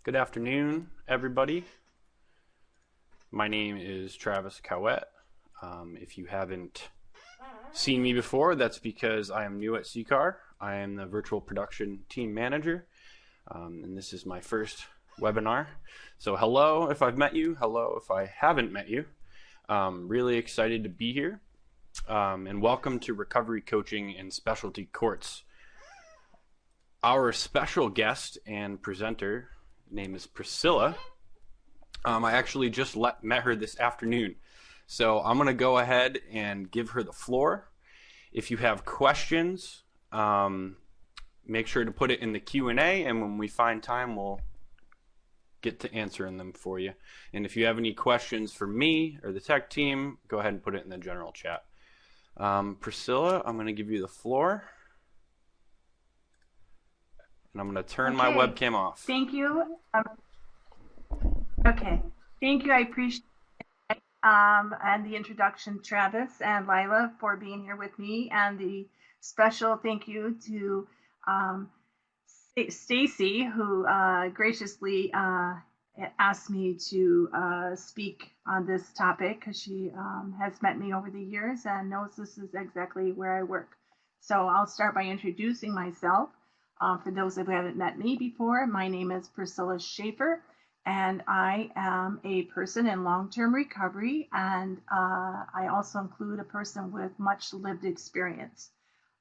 Good afternoon, everybody. My name is Travis Cowett. If you haven't seen me before, that's because I am new at CCAR. I am the virtual production team manager, and this is my first webinar. So, hello if I've met you, hello if I haven't met you. Really excited to be here, and welcome to Recovery Coaching in Specialty Courts. Our special guest and presenter name is Priscilla. I actually just met her this afternoon. So I'm going to go ahead and give her the floor. If you have questions, make sure to put it in the Q&A, and when we find time, we'll get to answering them for you. And if you have any questions for me or the tech team, go ahead and put it in the general chat. Priscilla, I'm going to give you the floor. And I'm going to turn my webcam off. Thank you. Okay. Thank you. I appreciate it. And the introduction, Travis and Lila, for being here with me. And the special thank you to Stacy, who graciously asked me to speak on this topic because she has met me over the years and knows this is exactly where I work. So I'll start by introducing myself. For those who haven't met me before, my name is Priscilla Schaefer, and I am a person in long-term recovery, and I also include a person with much lived experience.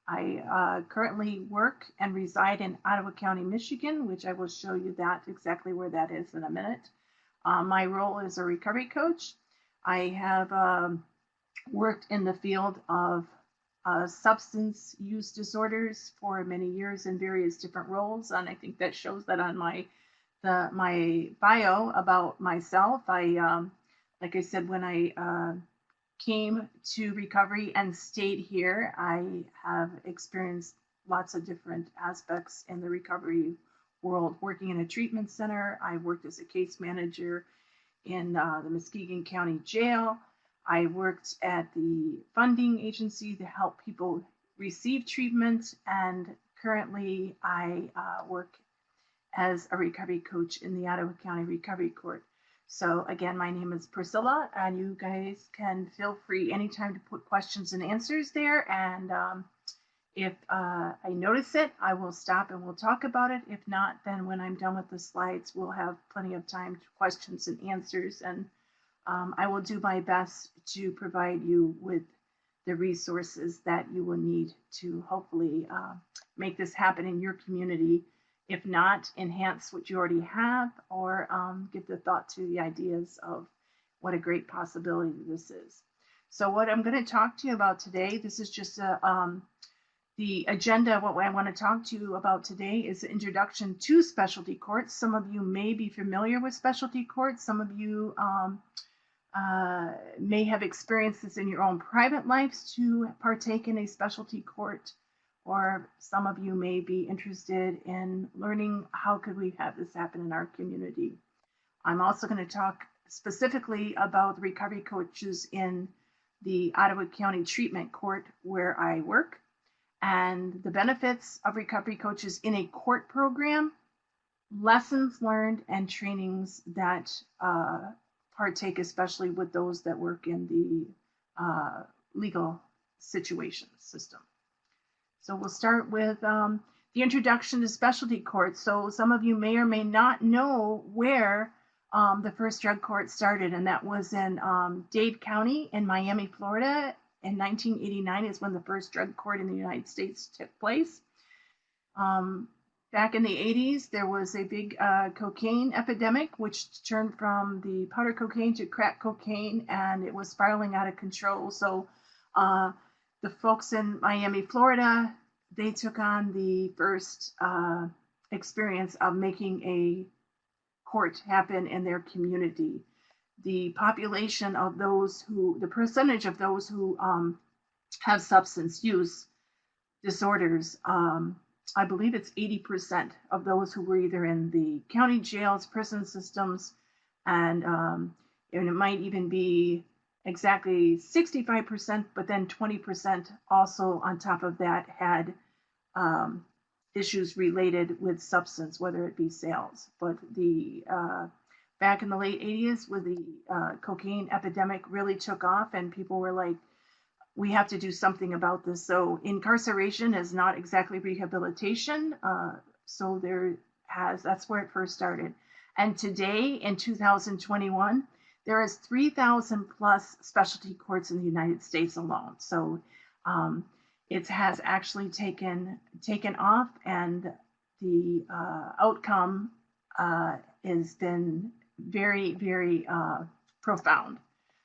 I currently work and reside in Ottawa County, Michigan, which I will show you that exactly where that is in a minute. My role is a recovery coach. I have worked in the field of substance use disorders for many years in various different roles, and I think that shows that on my bio about myself. Like I said, when I came to recovery and stayed here, I have experienced lots of different aspects in the recovery world. Working in a treatment center, I worked as a case manager in the Muskegon County Jail. I worked at the funding agency to help people receive treatment, and currently I work as a recovery coach in the Ottawa County Recovery Court. So again, my name is Priscilla, and you guys can feel free anytime to put questions and answers there. And if I notice it, I will stop and we'll talk about it. If not, then when I'm done with the slides, we'll have plenty of time for questions and answers. And I will do my best to provide you with the resources that you will need to hopefully make this happen in your community. If not, enhance what you already have, or give the thought to the ideas of what a great possibility this is. So what I'm going to talk to you about today, this is just the agenda. What I want to talk to you about today is the introduction to specialty courts. Some of you may be familiar with specialty courts. Some of you may have experienced this in your own private lives to partake in a specialty court, or some of you may be interested in learning how could we have this happen in our community. I'm also going to talk specifically about the recovery coaches in the Ottawa County Treatment Court where I work, and the benefits of recovery coaches in a court program, lessons learned, and trainings that partake, especially with those that work in the legal situation system. So we'll start with the introduction to specialty courts. So some of you may or may not know where the first drug court started, and that was in Dade County in Miami, Florida. In 1989 is when the first drug court in the United States took place. Back in the 80s, there was a big cocaine epidemic, which turned from the powder cocaine to crack cocaine, and it was spiraling out of control. So the folks in Miami, Florida, they took on the first experience of making a court happen in their community. The population of those the percentage of those who have substance use disorders, I believe it's 80% of those who were either in the county jails, prison systems, and it might even be exactly 65%, but then 20% also on top of that had issues related with substance, whether it be sales. But the back in the late 80s, with the cocaine epidemic really took off, and people were like, we have to do something about this. So incarceration is not exactly rehabilitation. So that's where it first started. And today, in 2021, there is 3,000 plus specialty courts in the United States alone. So it has actually taken off, and the outcome has been very, very profound.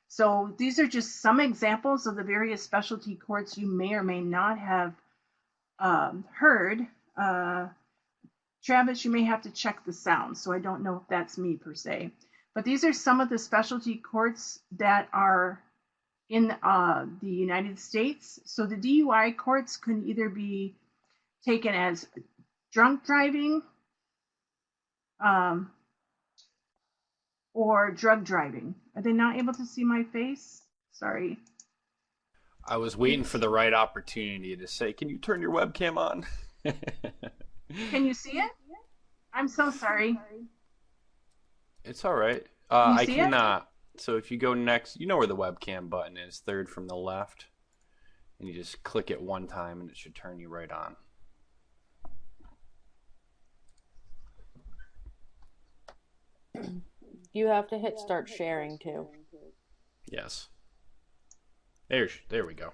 So these are just some examples of the various specialty courts you may or may not have heard. Travis, you may have to check the sound, so I don't know if that's me per se. But these are some of the specialty courts that are in the United States. So the DUI courts can either be taken as drunk driving or drug driving. Are they not able to see my face? Sorry. I was waiting for the right opportunity to say, "Can you turn your webcam on?" Can you see it? I'm so sorry. It's all right. Can you I see cannot. So if you go next, you know where the webcam button is, third from the left, and you just click it one time, and it should turn you right on. You have to hit start sharing too. Yes. There we go.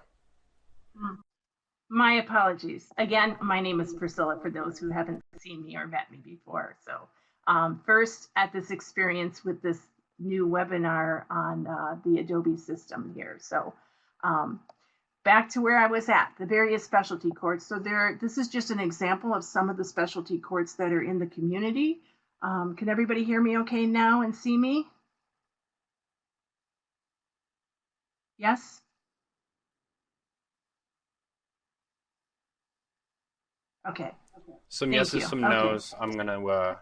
My apologies. Again, my name is Priscilla, for those who haven't seen me or met me before. So first at this experience with this new webinar on the Adobe system here. So back to where I was at, the various specialty courts. So this is just an example of some of the specialty courts that are in the community. Can everybody hear me okay now and see me? Yes? Okay. Some Thank yeses, you. some Okay. no's. I'm going to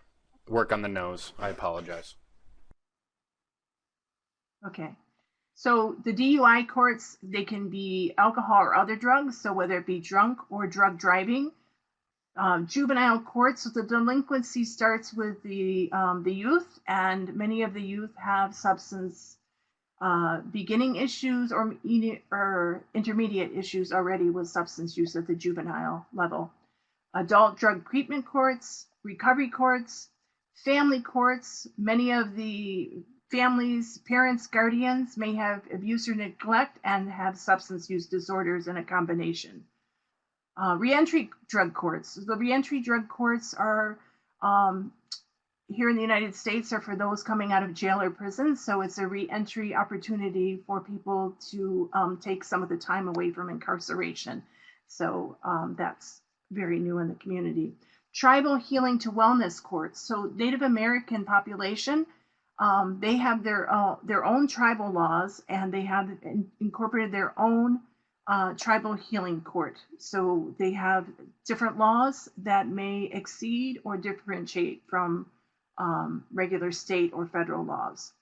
work on the no's. I apologize. Okay. So the DUI courts, they can be alcohol or other drugs. So whether it be drunk or drug driving. Juvenile courts, so the delinquency starts with the youth, and many of the youth have substance beginning issues or intermediate issues already with substance use at the juvenile level. Adult drug treatment courts, recovery courts, family courts. Many of the families, parents, guardians may have abuse or neglect and have substance use disorders in a combination. Reentry drug courts. The reentry drug courts are here in the United States are for those coming out of jail or prison. So it's a reentry opportunity for people to take some of the time away from incarceration. So that's very new in the community. Tribal healing to wellness courts. So Native American population, they have their own tribal laws, and they have incorporated their own tribal healing court. So they have different laws that may exceed or differentiate from regular state or federal laws.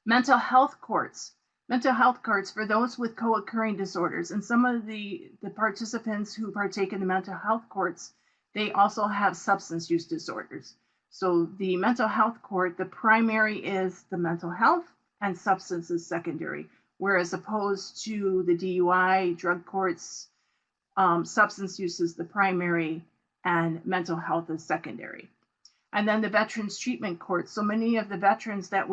Mental health courts. Mental health courts for those with co-occurring disorders. And some of the participants who partake in the mental health courts, they also have substance use disorders. So the mental health court, the primary is the mental health and substance is secondary. Whereas opposed to the DUI drug courts, substance use is the primary and mental health is secondary. And then the veterans treatment courts. So many of the veterans that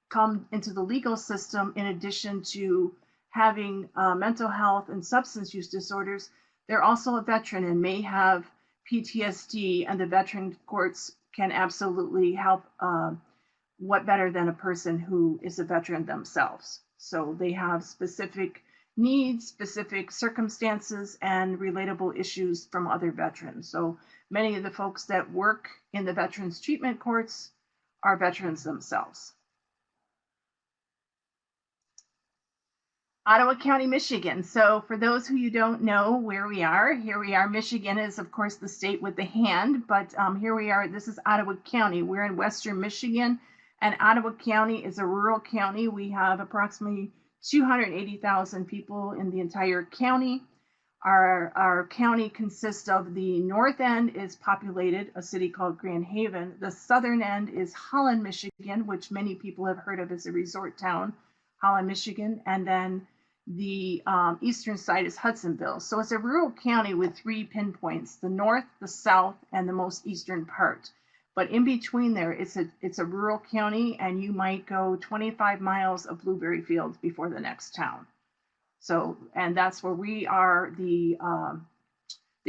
come into the legal system, in addition to having mental health and substance use disorders, they're also a veteran and may have PTSD, and the veteran courts can absolutely help. What better than a person who is a veteran themselves? So they have specific needs, specific circumstances, and relatable issues from other veterans. So many of the folks that work in the veterans treatment courts are veterans themselves. Ottawa County, Michigan. So for those who you don't know where we are, here we are. Michigan is, of course, the state with the hand, but here we are. This is Ottawa County. We're in Western Michigan. And Ottawa County is a rural county. We have approximately 280,000 people in the entire county. Our county consists of the north end is populated, a city called Grand Haven. The southern end is Holland, Michigan, which many people have heard of as a resort town, Holland, Michigan. And then the eastern side is Hudsonville. So it's a rural county with 3 pinpoints: the north, the south, and the most eastern part. But in between there, it's a rural county, and you might go 25 miles of blueberry fields before the next town. So, and that's where we are. The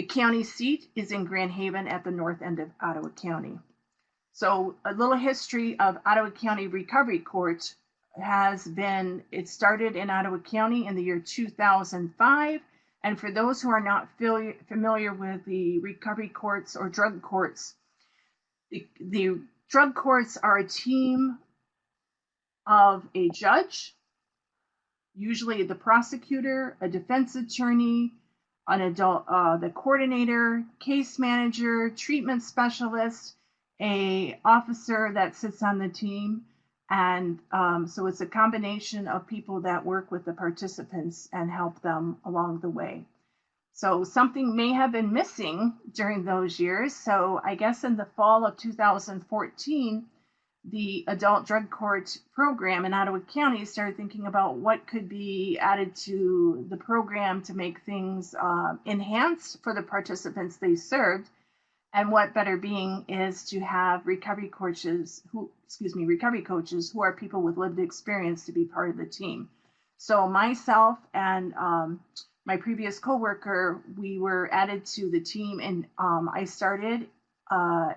county seat is in Grand Haven at the north end of Ottawa County. So a little history of Ottawa County Recovery Court it started in Ottawa County in the year 2005. And for those who are not familiar with the recovery courts or drug courts, the drug courts are a team of a judge, usually the prosecutor, a defense attorney, the coordinator, case manager, treatment specialist, a officer that sits on the team. And so it's a combination of people that work with the participants and help them along the way. So something may have been missing during those years. So I guess in the fall of 2014, the adult drug court program in Ottawa County started thinking about what could be added to the program to make things enhanced for the participants they served. And what better being is to have recovery coaches who are people with lived experience to be part of the team. So myself and my previous coworker, we were added to the team, and I started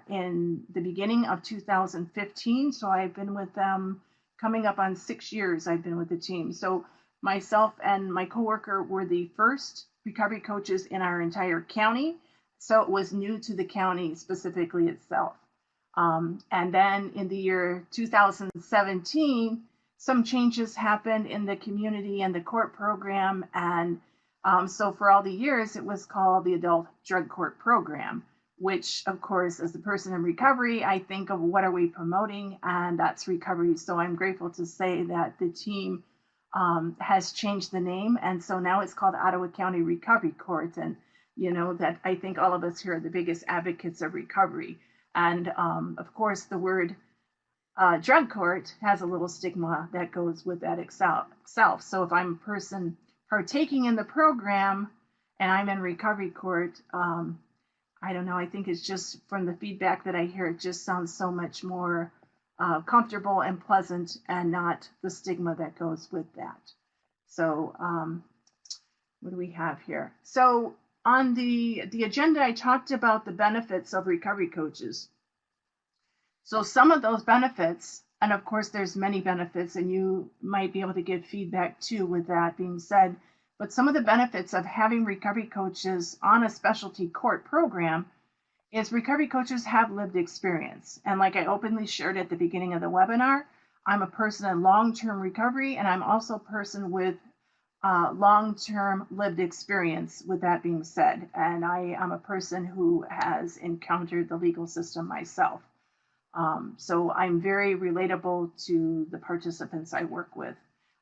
in the beginning of 2015. So I've been with them coming up on 6 years. I've been with the team. So myself and my coworker were the first recovery coaches in our entire county. So it was new to the county specifically itself. And then in the year 2017, some changes happened in the community and the court program. And so for all the years, it was called the Adult Drug Court Program, which, of course, as a person in recovery, I think of what are we promoting, and that's recovery. So I'm grateful to say that the team has changed the name. And so now it's called Ottawa County Recovery Court. And that I think all of us here are the biggest advocates of recovery. And of course, the word drug court has a little stigma that goes with that itself. So if I'm a person partaking in the program and I'm in recovery court, I don't know, I think it's just from the feedback that I hear, it just sounds so much more comfortable and pleasant, and not the stigma that goes with that. So what do we have here? So on the agenda, I talked about the benefits of recovery coaches. So some of those benefits, and of course there's many benefits, and you might be able to give feedback too with that being said, but some of the benefits of having recovery coaches on a specialty court program is recovery coaches have lived experience. And like I openly shared at the beginning of the webinar, I'm a person in long-term recovery, and I'm also a person with long-term lived experience, with that being said. And I am a person who has encountered the legal system myself. So I'm very relatable to the participants I work with.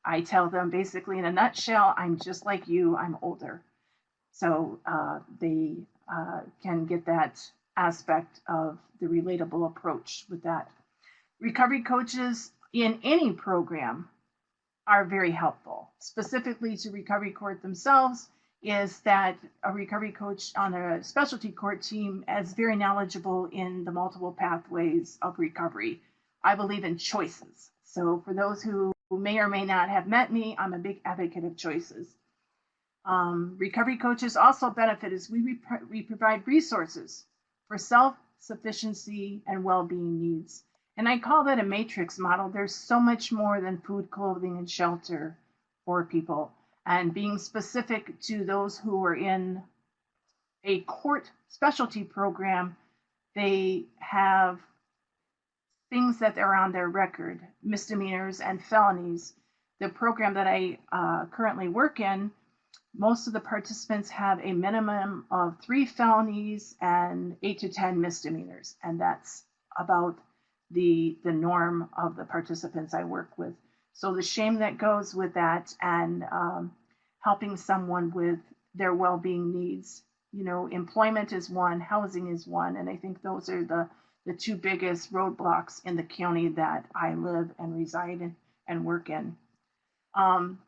I tell them basically in a nutshell, I'm just like you, I'm older. So they can get that aspect of the relatable approach with that. Recovery coaches in any program are very helpful. Specifically to recovery court themselves, is that a recovery coach on a specialty court team is very knowledgeable in the multiple pathways of recovery. I believe in choices. So for those who may or may not have met me, I'm a big advocate of choices. Recovery coaches also benefit as we provide resources for self-sufficiency and well-being needs. And I call that a matrix model. There's so much more than food, clothing, and shelter for people. And being specific to those who are in a court specialty program, they have things that are on their record, misdemeanors and felonies. The program that I currently work in, most of the participants have a minimum of 3 felonies and 8 to 10 misdemeanors. And that's about the norm of the participants I work with. So the shame that goes with that, and helping someone with their well-being needs. You know, employment is one, housing is one, and I think those are the two biggest roadblocks in the county that I live and reside in and work in. Um,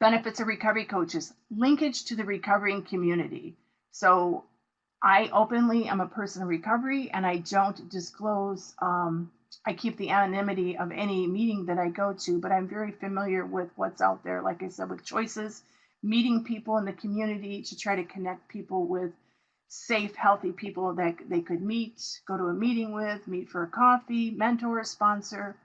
Benefits of recovery coaches, linkage to the recovering community. So I openly am a person in recovery, and I don't disclose, I keep the anonymity of any meeting that I go to, but I'm very familiar with what's out there, like I said, with choices, meeting people in the community to try to connect people with safe, healthy people that they could meet, go to a meeting with, meet for a coffee, mentor, sponsor,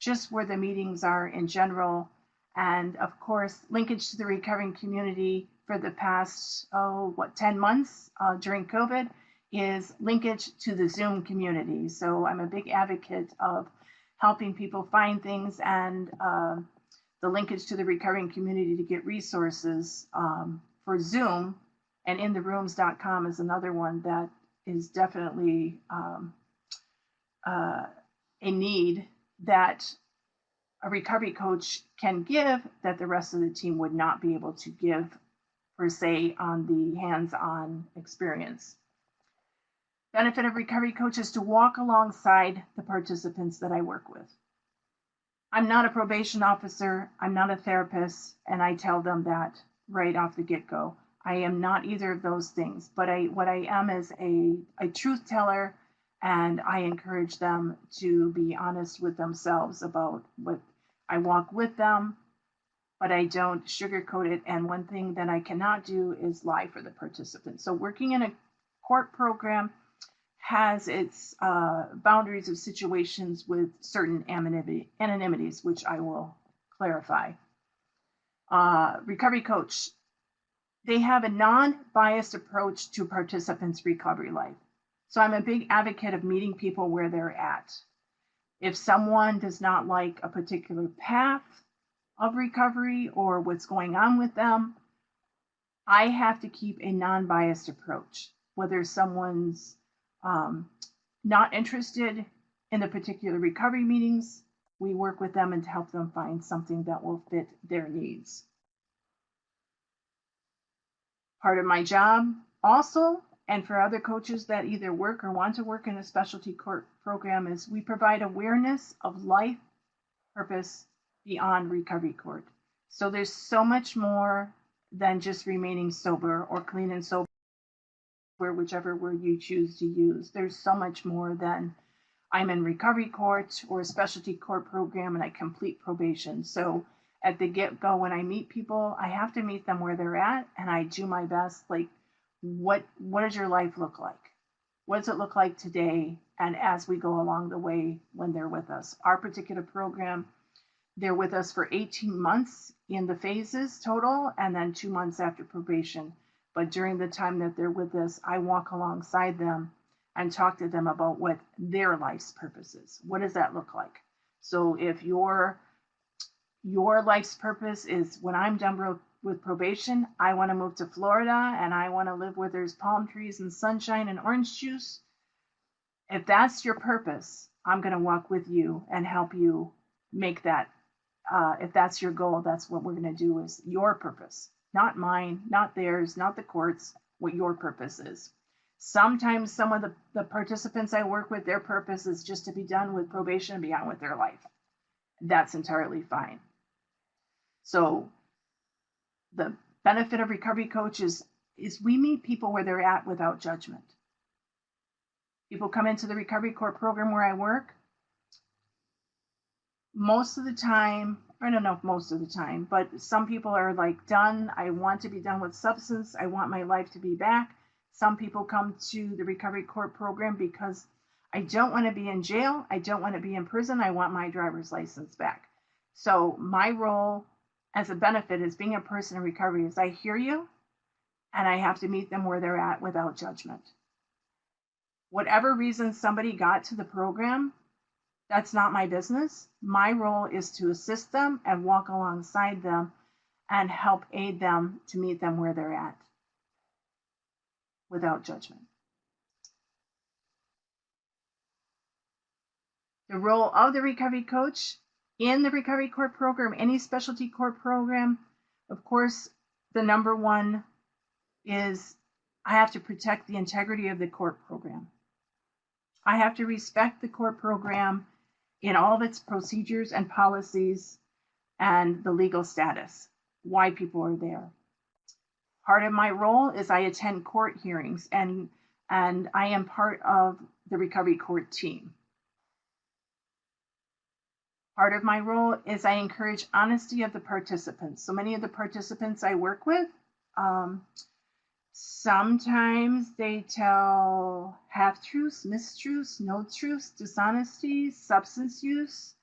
just where the meetings are in general. And of course, linkage to the recovering community for the past, 10 months during COVID is linkage to the Zoom community. So I'm a big advocate of helping people find things, and the linkage to the recovering community to get resources for Zoom. And intherooms.com is another one that is definitely a need that a recovery coach can give that the rest of the team would not be able to give, per se, on the hands-on experience. Benefit of recovery coach is to walk alongside the participants that I work with. I'm not a probation officer, I'm not a therapist, and I tell them that right off the get-go. I am not either of those things, but what I am is a truth teller, and I encourage them to be honest with themselves about what I walk with them, but I don't sugarcoat it. And one thing that I cannot do is lie for the participants. So working in a court program has its boundaries of situations with certain anonymities, which I will clarify. Recovery coach, they have a non-biased approach to participants' recovery life. So I'm a big advocate of meeting people where they're at. If someone does not like a particular path of recovery or what's going on with them, I have to keep a non-biased approach. Whether someone's not interested in the particular recovery meetings, we work with them and help them find something that will fit their needs. Part of my job also, and for other coaches that either work or want to work in a specialty court program, is we provide awareness of life purpose beyond recovery court. So there's so much more than just remaining sober or clean and sober, whichever word you choose to use. There's so much more than I'm in recovery court or a specialty court program and I complete probation. So at the get-go, when I meet people, I have to meet them where they're at, and I do my best. Like, what does your life look like? What does it look like today? And as we go along the way when they're with us, our particular program, they're with us for 18 months in the phases total, and then 2 months after probation. But during the time that they're with us, I walk alongside them and talk to them about what their life's purpose is. What does that look like? So if your life's purpose is, when I'm done with probation, I want to move to Florida and I want to live where there's palm trees and sunshine and orange juice. If that's your purpose, I'm going to walk with you and help you make that. If that's your goal, that's what we're going to do, is your purpose, not mine, not theirs, not the court's, what your purpose is. Sometimes some of the participants I work with, their purpose is just to be done with probation and be on with their life. That's entirely fine. So the benefit of recovery coaches is we meet people where they're at without judgment. People come into the recovery court program where I work. Most of the time, I don't know if most of the time, but some people are like, done. I want to be done with substance. I want my life to be back. Some people come to the recovery court program because I don't want to be in jail. I don't want to be in prison. I want my driver's license back. So my role as a benefit is being a person in recovery is I hear you and I have to meet them where they're at without judgment. Whatever reason somebody got to the program, that's not my business. My role is to assist them and walk alongside them and help aid them to meet them where they're at without judgment. The role of the recovery coach in the recovery court program, any specialty court program, of course, the number one is I have to protect the integrity of the court program. I have to respect the court program in all of its procedures and policies and the legal status, why people are there. Part of my role is I attend court hearings, and I am part of the recovery court team. Part of my role is I encourage honesty of the participants. So many of the participants I work with, sometimes they tell half-truths, mistruths, no truths, dishonesty, substance use.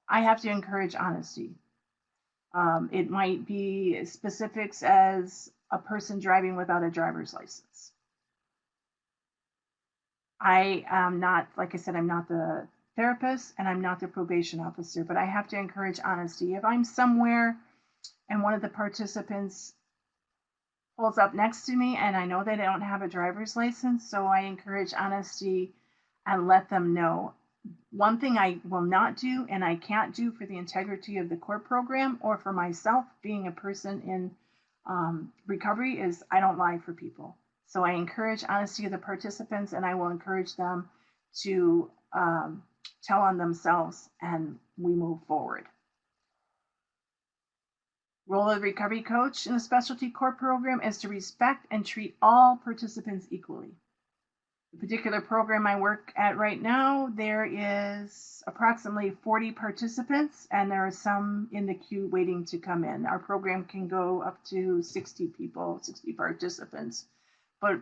I have to encourage honesty. It might be specifics as a person driving without a driver's license. I am not, like I said, I'm not the therapist and I'm not the probation officer, but I have to encourage honesty. If I'm somewhere and one of the participants pulls up next to me and I know they don't have a driver's license, so I encourage honesty and let them know. One thing I will not do and I can't do for the integrity of the court program or for myself being a person in recovery is I don't lie for people. So I encourage honesty of the participants, and I will encourage them to tell on themselves, and we move forward. Role of the recovery coach in the specialty court program is to respect and treat all participants equally. The particular program I work at right now, there is approximately 40 participants, and there are some in the queue waiting to come in. Our program can go up to 60 people, 60 participants, but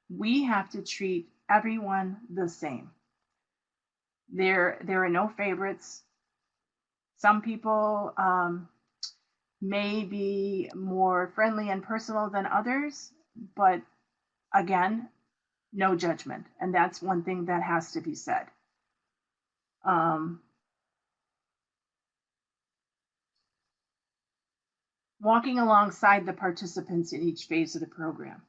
we have to treat everyone the same. There are no favorites. Some people may be more friendly and personal than others, but again, no judgment. And that's one thing that has to be said. Walking alongside the participants in each phase of the program.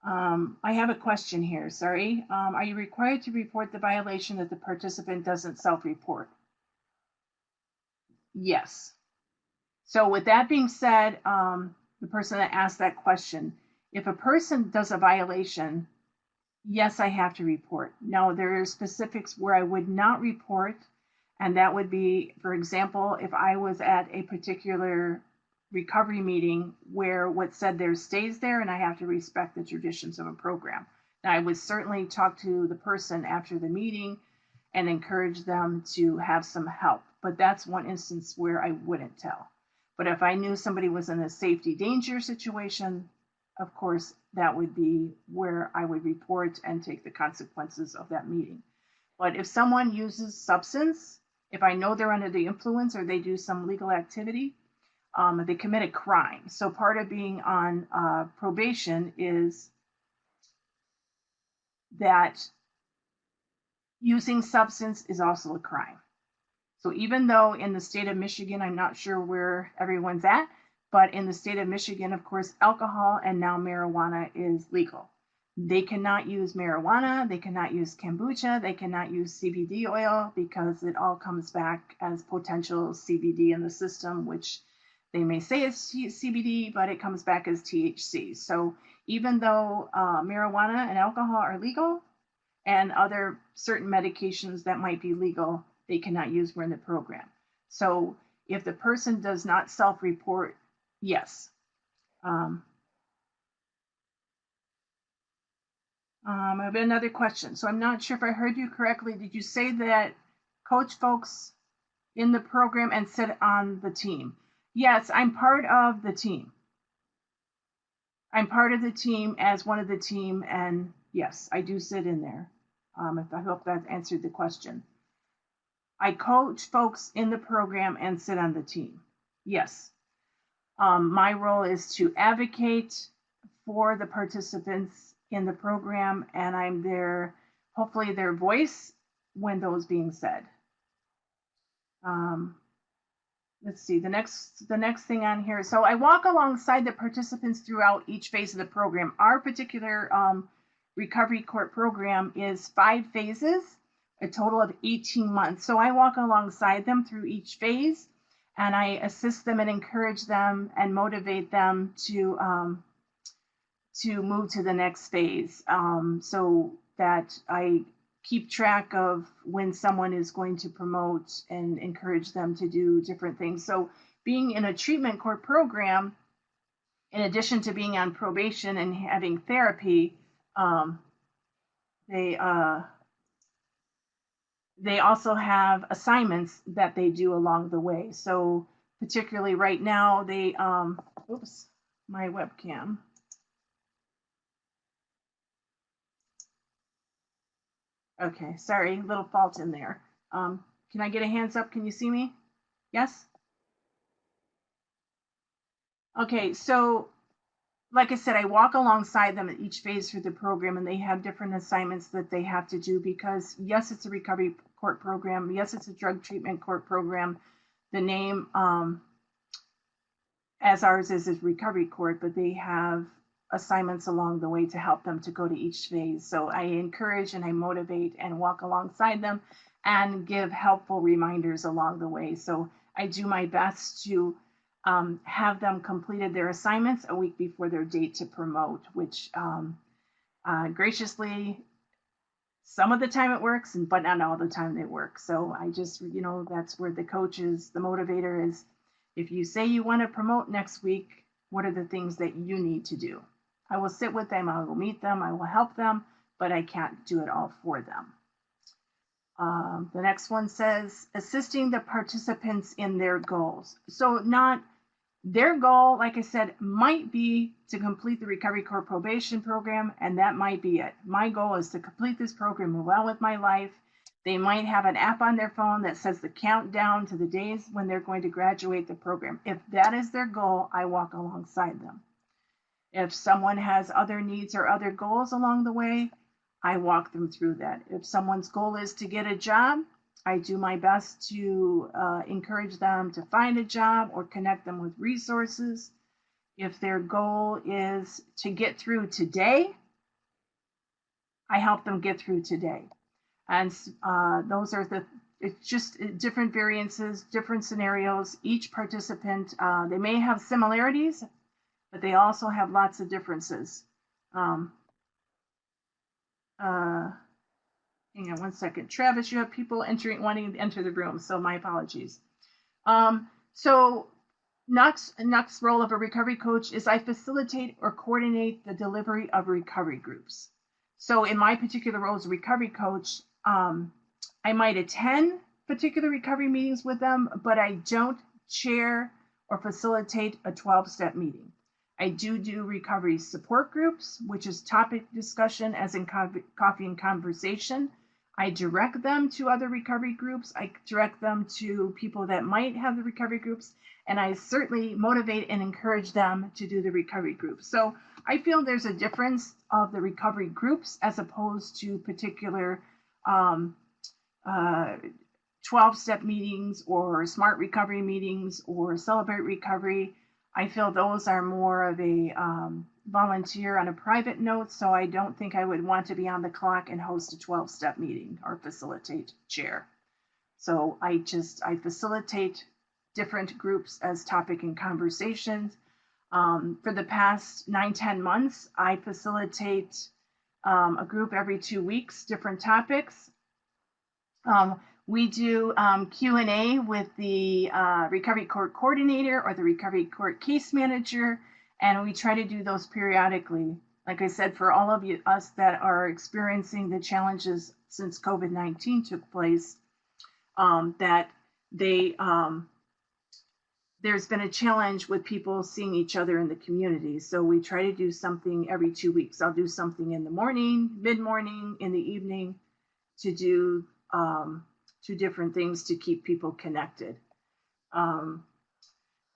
I have a question here, sorry. Are you required to report the violation if the participant doesn't self-report? Yes. So with that being said, the person that asked that question, if a person does a violation, yes, I have to report. Now, there are specifics where I would not report, and that would be, for example, if I was at a particular recovery meeting where what's said there stays there and I have to respect the traditions of a program. Now, I would certainly talk to the person after the meeting and encourage them to have some help, but that's one instance where I wouldn't tell. But if I knew somebody was in a safety danger situation, of course, that would be where I would report and take the consequences of that meeting. But if someone uses substance, if I know they're under the influence or they do some legal activity, they commit a crime. So part of being on probation is that using substance is also a crime. So even though in the state of Michigan, I'm not sure where everyone's at, but in the state of Michigan, of course, alcohol and now marijuana is legal. They cannot use marijuana, they cannot use kombucha, they cannot use CBD oil because it all comes back as potential CBD in the system, which they may say it's CBD, but it comes back as THC. So even though marijuana and alcohol are legal and other certain medications that might be legal, they cannot use within the program. So if the person does not self-report, yes. I have another question. So I'm not sure if I heard you correctly. Did you say that coach folks in the program and sit on the team? Yes, I'm part of the team. I'm part of the team as one of the team, and yes, I do sit in there. I hope that answered the question. I coach folks in the program and sit on the team. Yes. My role is to advocate for the participants in the program, and I'm there, hopefully their voice when those being said. Let's see, the next thing on here. So I walk alongside the participants throughout each phase of the program. Our particular recovery court program is 5 phases, a total of 18 months. So I walk alongside them through each phase, and I assist them and encourage them and motivate them to to move to the next phase, so that I keep track of when someone is going to promote and encourage them to do different things. So being in a treatment court program, in addition to being on probation and having therapy, um, they they also have assignments that they do along the way. So particularly right now, they oops, my webcam. Okay, sorry, little fault in there. Can I get a hands up? Can you see me? Yes? Okay, so like I said, I walk alongside them at each phase through the program, and they have different assignments that they have to do because, yes, it's a recovery court program. Yes, it's a drug treatment court program. The name, as ours is recovery court, but they have assignments along the way to help them to go to each phase. So I encourage and I motivate and walk alongside them and give helpful reminders along the way. So I do my best to have them completed their assignments a week before their date to promote, which graciously, some of the time it works, but not all the time they work. So I just, that's where the coach is, the motivator is, if you say you want to promote next week, what are the things that you need to do? I will sit with them, I will meet them, I will help them, but I can't do it all for them. The next one says, assisting the participants in their goals. So not their goal, like I said, might be to complete the Recovery Court probation program, and that might be it. My goal is to complete this program, move on with my life. They might have an app on their phone that says the countdown to the days when they're going to graduate the program. If that is their goal, I walk alongside them. If someone has other needs or other goals along the way, I walk them through that. If someone's goal is to get a job, I do my best to encourage them to find a job or connect them with resources. If their goal is to get through today, I help them get through today. And those are it's just different variances, different scenarios. Each participant, they may have similarities, but they also have lots of differences. Hang on one second. Travis, you have people wanting to enter the room, so my apologies. So next role of a recovery coach is I facilitate or coordinate the delivery of recovery groups. So in my particular role as a recovery coach, I might attend particular recovery meetings with them, but I don't chair or facilitate a 12-step meeting. I do recovery support groups, which is topic discussion as in coffee and conversation. I direct them to other recovery groups. I direct them to people that might have the recovery groups, and I certainly motivate and encourage them to do the recovery groups. So I feel there's a difference of the recovery groups as opposed to particular 12-step meetings or smart recovery meetings or celebrate recovery. I feel those are more of a volunteer on a private note, so I don't think I would want to be on the clock and host a 12-step meeting or facilitate chair. So I facilitate different groups as topic and conversations. For the past 9-10 months, I facilitate a group every 2 weeks, different topics. We do Q&A with the Recovery Court Coordinator or the Recovery Court Case Manager, and we try to do those periodically. Like I said, for all of us that are experiencing the challenges since COVID-19 took place, that there's been a challenge with people seeing each other in the community. So we try to do something every 2 weeks. I'll do something in the morning, mid-morning, in the evening to do 2 different things to keep people connected.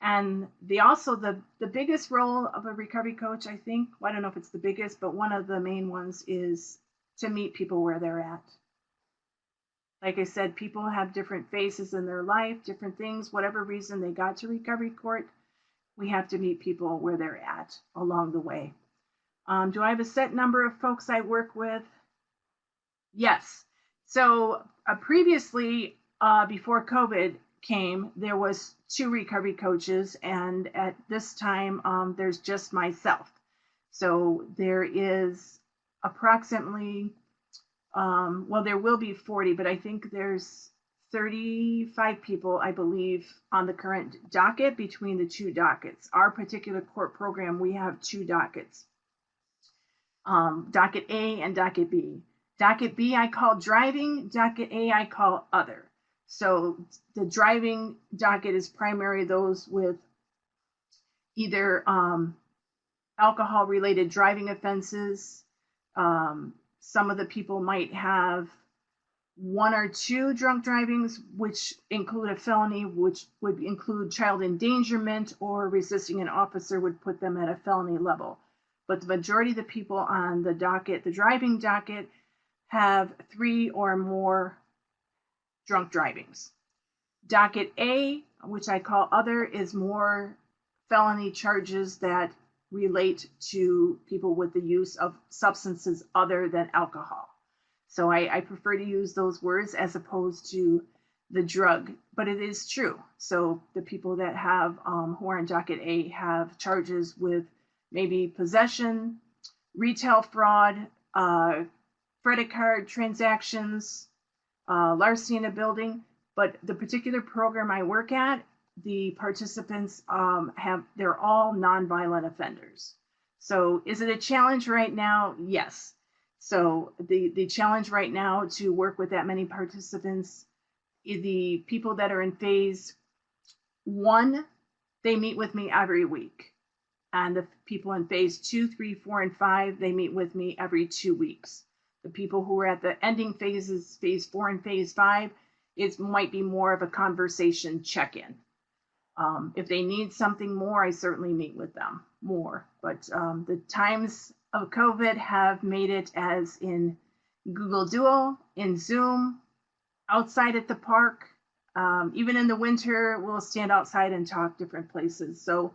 And the biggest role of a recovery coach, I think, well, I don't know if it's the biggest, but one of the main ones is to meet people where they're at. Like I said, people have different phases in their life, different things, whatever reason they got to recovery court, we have to meet people where they're at along the way. Do I have a set number of folks I work with? Yes. So previously, before COVID came, there was 2 recovery coaches, and at this time, there's just myself. So there is approximately, well, there will be 40, but I think there's 35 people, I believe, on the current docket between the two dockets. Our particular court program, we have two dockets, docket A and docket B. Docket B I call driving, docket A I call other. So the driving docket is primarily those with either alcohol related driving offenses. Some of the people might have one or two drunk drivings, which include a felony, which would include child endangerment, or resisting an officer would put them at a felony level. But the majority of the people on the docket, the driving docket, have 3 or more drunk drivings. Docket A, which I call other, is more felony charges that relate to people with the use of substances other than alcohol. So I prefer to use those words as opposed to the drug, but it is true. So the people that have, who are in docket A, have charges with maybe possession, retail fraud, credit card transactions, larceny in a building. But the particular program I work at, the participants they're all nonviolent offenders. So is it a challenge right now? Yes. So the challenge right now to work with that many participants, the people that are in phase 1, they meet with me every week. And the people in phase 2, 3, 4, and 5, they meet with me every 2 weeks. The people who are at the ending phases, phase 4 and phase 5, it might be more of a conversation check-in. If they need something more, I certainly meet with them more. But the times of COVID have made it as in Google Duo, in Zoom, outside at the park. Even in the winter, we'll stand outside and talk different places. So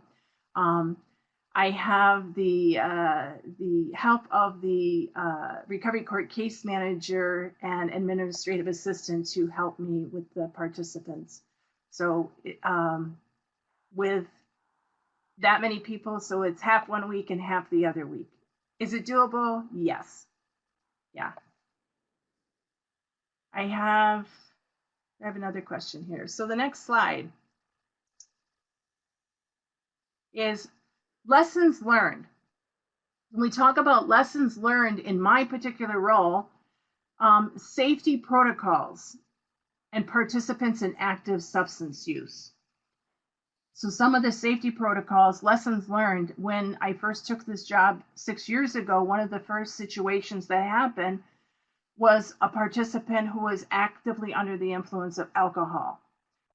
I have the help of the recovery court case manager and administrative assistant to help me with the participants. So with that many people, so it's half one week and half the other week. Is it doable? Yes. Yeah. I have another question here. So the next slide is lessons learned. When we talk about lessons learned in my particular role, safety protocols and participants in active substance use. So some of the safety protocols, lessons learned, when I first took this job 6 years ago, one of the first situations that happened was a participant who was actively under the influence of alcohol.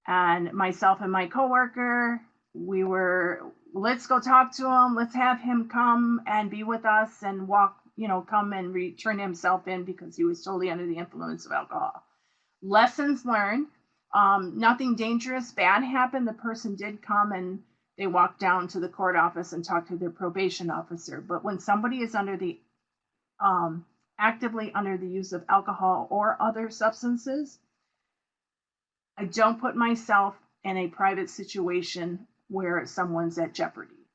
And myself and my coworker, we were, let's go talk to him. Let's have him come and be with us and walk, come and return himself in because he was totally under the influence of alcohol. Lessons learned, nothing dangerous, bad happened. The person did come and they walked down to the court office and talked to their probation officer. But when somebody is under the, actively under the use of alcohol or other substances, I don't put myself in a private situation where someone's at jeopardy.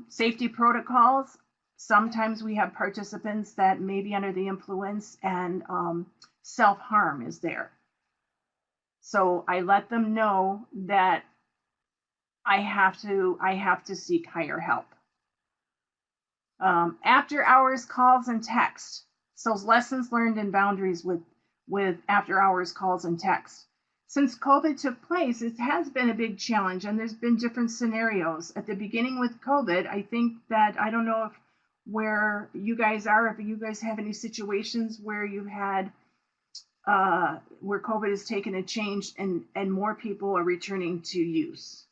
Safety protocols, sometimes we have participants that may be under the influence and self-harm is there. So I let them know that I have to seek higher help. After hours calls and text. So lessons learned and boundaries with after hours calls and text. Since COVID took place, it has been a big challenge and there's been different scenarios. At the beginning with COVID, I think that, I don't know if where you guys are, if you guys have any situations where you've had, where COVID has taken a change and more people are returning to use,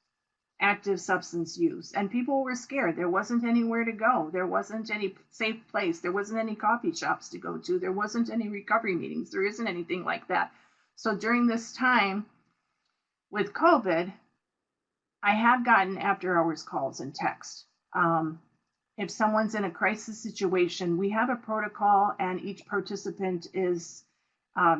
active substance use. And people were scared. There wasn't anywhere to go. There wasn't any safe place. There wasn't any coffee shops to go to. There wasn't any recovery meetings. There isn't anything like that. So during this time with COVID, I have gotten after hours calls and text. If someone's in a crisis situation, we have a protocol and each participant is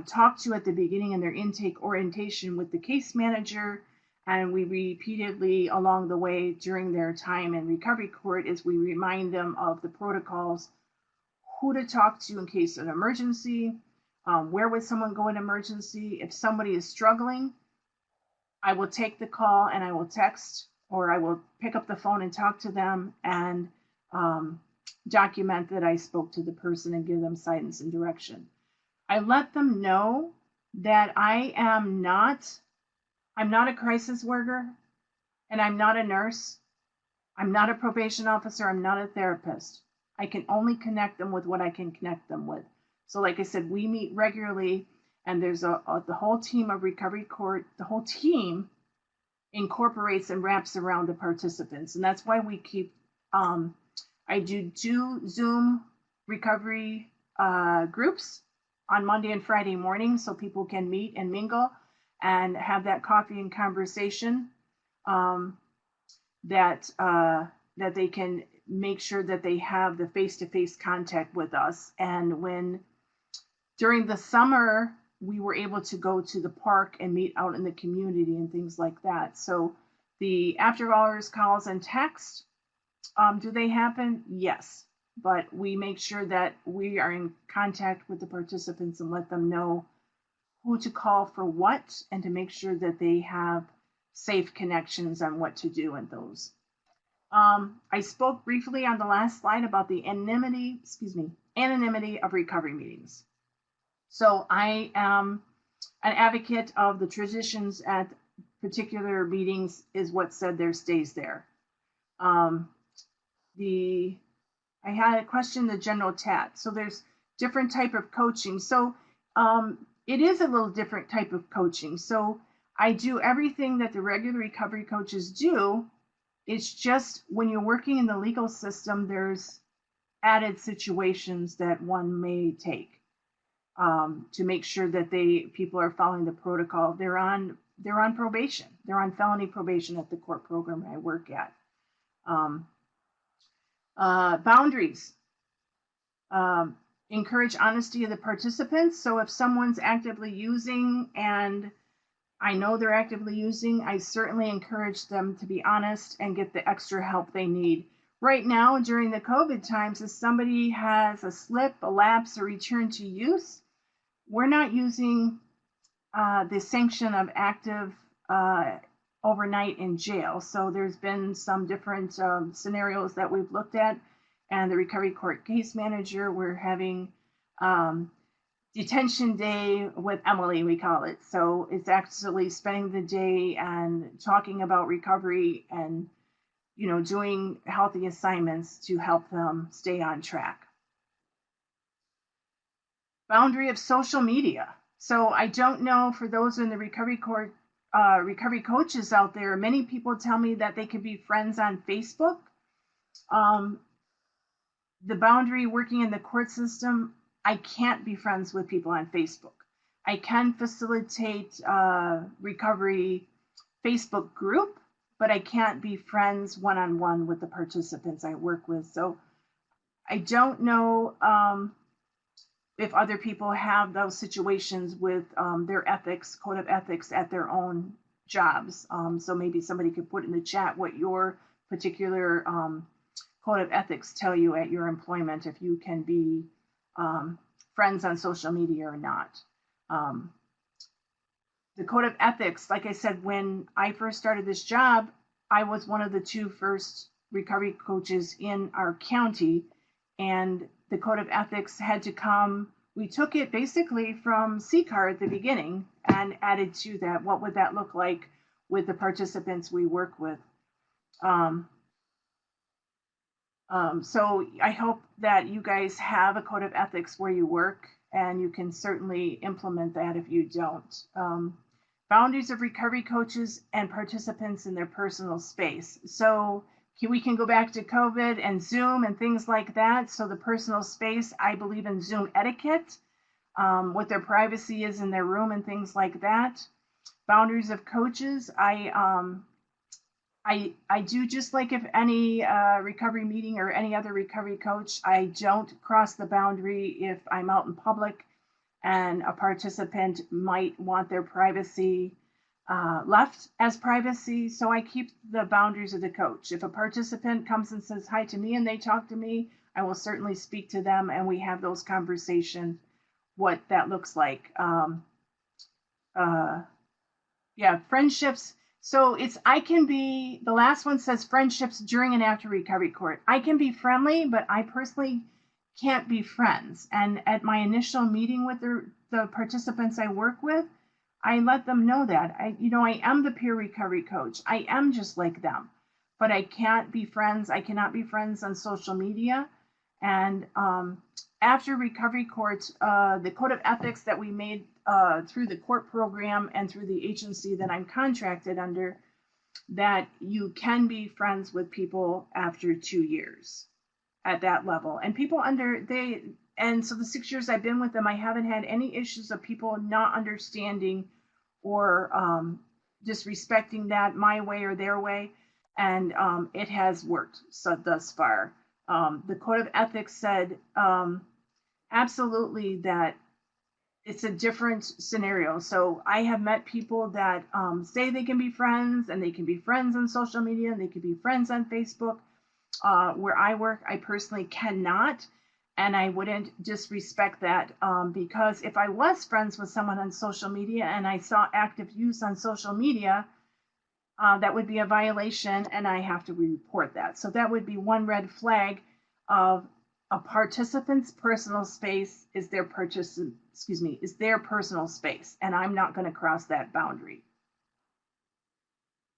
talked to at the beginning in their intake orientation with the case manager And we repeatedly along the way during their time in recovery court is we remind them of the protocols, who to talk to in case of an emergency, where would someone go in emergency. If somebody is struggling, I will take the call and I will text, or I will pick up the phone and talk to them and document that I spoke to the person and give them guidance and direction. I let them know that I'm not a crisis worker, and I'm not a nurse. I'm not a probation officer. I'm not a therapist. I can only connect them with what I can connect them with. So like I said, we meet regularly, and there's the whole team of recovery court. The whole team incorporates and wraps around the participants, and that's why we keep. I do Zoom recovery groups on Monday and Friday morning, so people can meet and mingle and have that coffee and conversation. That they can make sure that they have the face-to-face contact with us. And when during the summer we were able to go to the park and meet out in the community and things like that. So the after hours calls and texts, do they happen? Yes, but we make sure that we are in contact with the participants and let them know who to call for what, and to make sure that they have safe connections on what to do in those. I spoke briefly on the last slide about the anonymity of recovery meetings. So I am an advocate of the traditions at particular meetings is what said there stays there. I had a question, the general TAT. So there's different type of coaching. So it is a little different type of coaching. So I do everything that the regular recovery coaches do. It's just when you're working in the legal system, there's added situations that one may take to make sure that people are following the protocol. They're on probation. They're on felony probation at the court program I work at. Boundaries. Encourage honesty of the participants. So if someone's actively using and I know they're actively using, I certainly encourage them to be honest and get the extra help they need. Right now, during the COVID times, if somebody has a slip, a lapse, or return to use, we're not using the sanction of active overnight in jail. So there's been some different scenarios that we've looked at, and the recovery court case manager, we're having detention day with Emily, we call it. So it's actually spending the day and talking about recovery and, doing healthy assignments to help them stay on track. Boundary of social media. So I don't know, for those in the recovery court, recovery coaches out there, many people tell me that they can be friends on Facebook. The boundary working in the court system, I can't be friends with people on Facebook. I can facilitate recovery Facebook group, but I can't be friends one-on-one with the participants I work with. So I don't know if other people have those situations with their ethics, code of ethics at their own jobs. So maybe somebody could put in the chat what your particular code of ethics tell you at your employment, if you can be friends on social media or not. The code of ethics, like I said, when I first started this job, I was one of the two first recovery coaches in our county, and the code of ethics had to come. We took it basically from CCAR at the beginning and added to that. What would that look like with the participants we work with? So I hope that you guys have a code of ethics where you work, and you can certainly implement that if you don't. Boundaries of recovery coaches and participants in their personal space. So we can go back to COVID and Zoom and things like that. So the personal space, I believe in Zoom etiquette, what their privacy is in their room and things like that. Boundaries of coaches, I do just like if any recovery meeting or any other recovery coach, I don't cross the boundary if I'm out in public and a participant might want their privacy. left as privacy. So I keep the boundaries of the coach. If a participant comes and says hi to me and they talk to me, I will certainly speak to them and we have those conversations, what that looks like. Yeah, friendships. So I can be, the last one says friendships during and after recovery court. I can be friendly, but I personally can't be friends. And at my initial meeting with the participants I work with, I let them know that I am the peer recovery coach. I am just like them, but I can't be friends. I cannot be friends on social media. And after recovery court, the code of ethics that we made through the court program and through the agency that I'm contracted under, that you can be friends with people after 2 years at that level. And people and so the 6 years I've been with them, I haven't had any issues of people not understanding or disrespecting that my way or their way. And it has worked thus far. The code of ethics said absolutely that it's a different scenario. So I have met people that say they can be friends, and they can be friends on social media, and they can be friends on Facebook. Where I work, I personally cannot, and I wouldn't disrespect that because if I was friends with someone on social media and I saw active use on social media, that would be a violation, and I have to report that. So that would be one red flag of a participant's personal space is their personal space, and I'm not going to cross that boundary.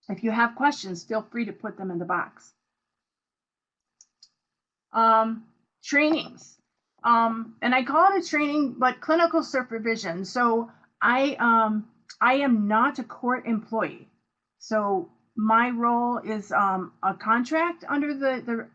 If you have questions, feel free to put them in the box. Trainings, and I call it a training, but clinical supervision. So I am not a court employee. So my role is a contract under the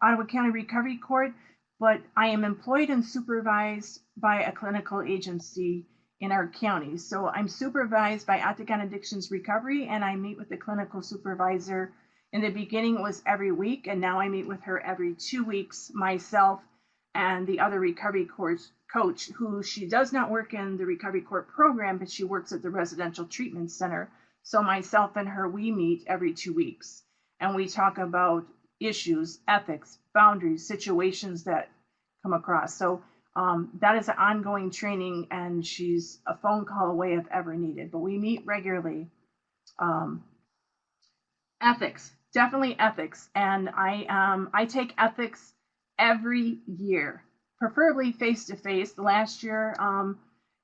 Ottawa County Recovery Court, but I am employed and supervised by a clinical agency in our county. So I'm supervised by Octagon Addictions Recovery, and I meet with the clinical supervisor. In the beginning, it was every week, and now I meet with her every 2 weeks, myself and the other recovery coach, who she does not work in the recovery court program, but she works at the residential treatment center. So myself and her, we meet every 2 weeks, and we talk about issues, ethics, boundaries, situations that come across. So that is an ongoing training, and she's a phone call away if ever needed, but we meet regularly. Ethics, definitely ethics. And I take ethics every year, preferably face-to-face. Last year,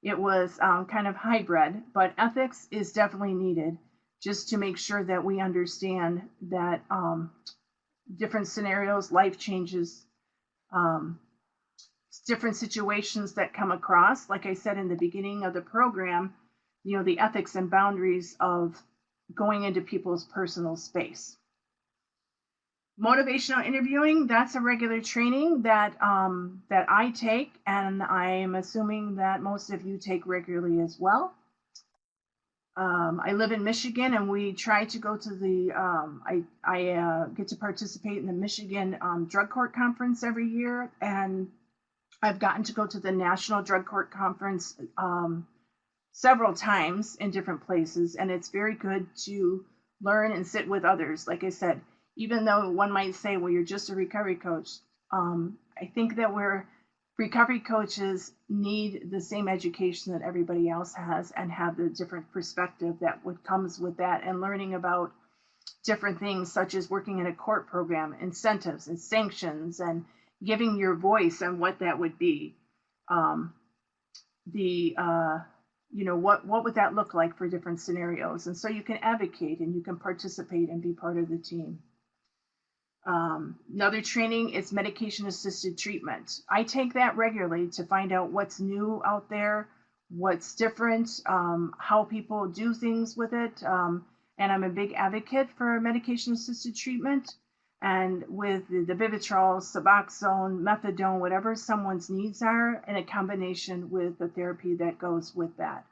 it was kind of hybrid, but ethics is definitely needed just to make sure that we understand that different scenarios, life changes, different situations that come across. Like I said in the beginning of the program, the ethics and boundaries of going into people's personal space. Motivational interviewing, that's a regular training that I take, and I'm assuming that most of you take regularly as well. I live in Michigan, and we try to go to the, I get to participate in the Michigan Drug Court Conference every year, and I've gotten to go to the National Drug Court Conference several times in different places, and it's very good to learn and sit with others. Like I said, even though one might say, well, you're just a recovery coach, I think that recovery coaches need the same education that everybody else has and have the different perspective that comes with that, and learning about different things such as working in a court program, incentives and sanctions, and giving your voice and what that would be. What would that look like for different scenarios? And so you can advocate and you can participate and be part of the team. Another training is medication-assisted treatment. I take that regularly to find out what's new out there, what's different, how people do things with it. And I'm a big advocate for medication-assisted treatment. And with the Vivitrol, Suboxone, Methadone, whatever someone's needs are, in a combination with the therapy that goes with that.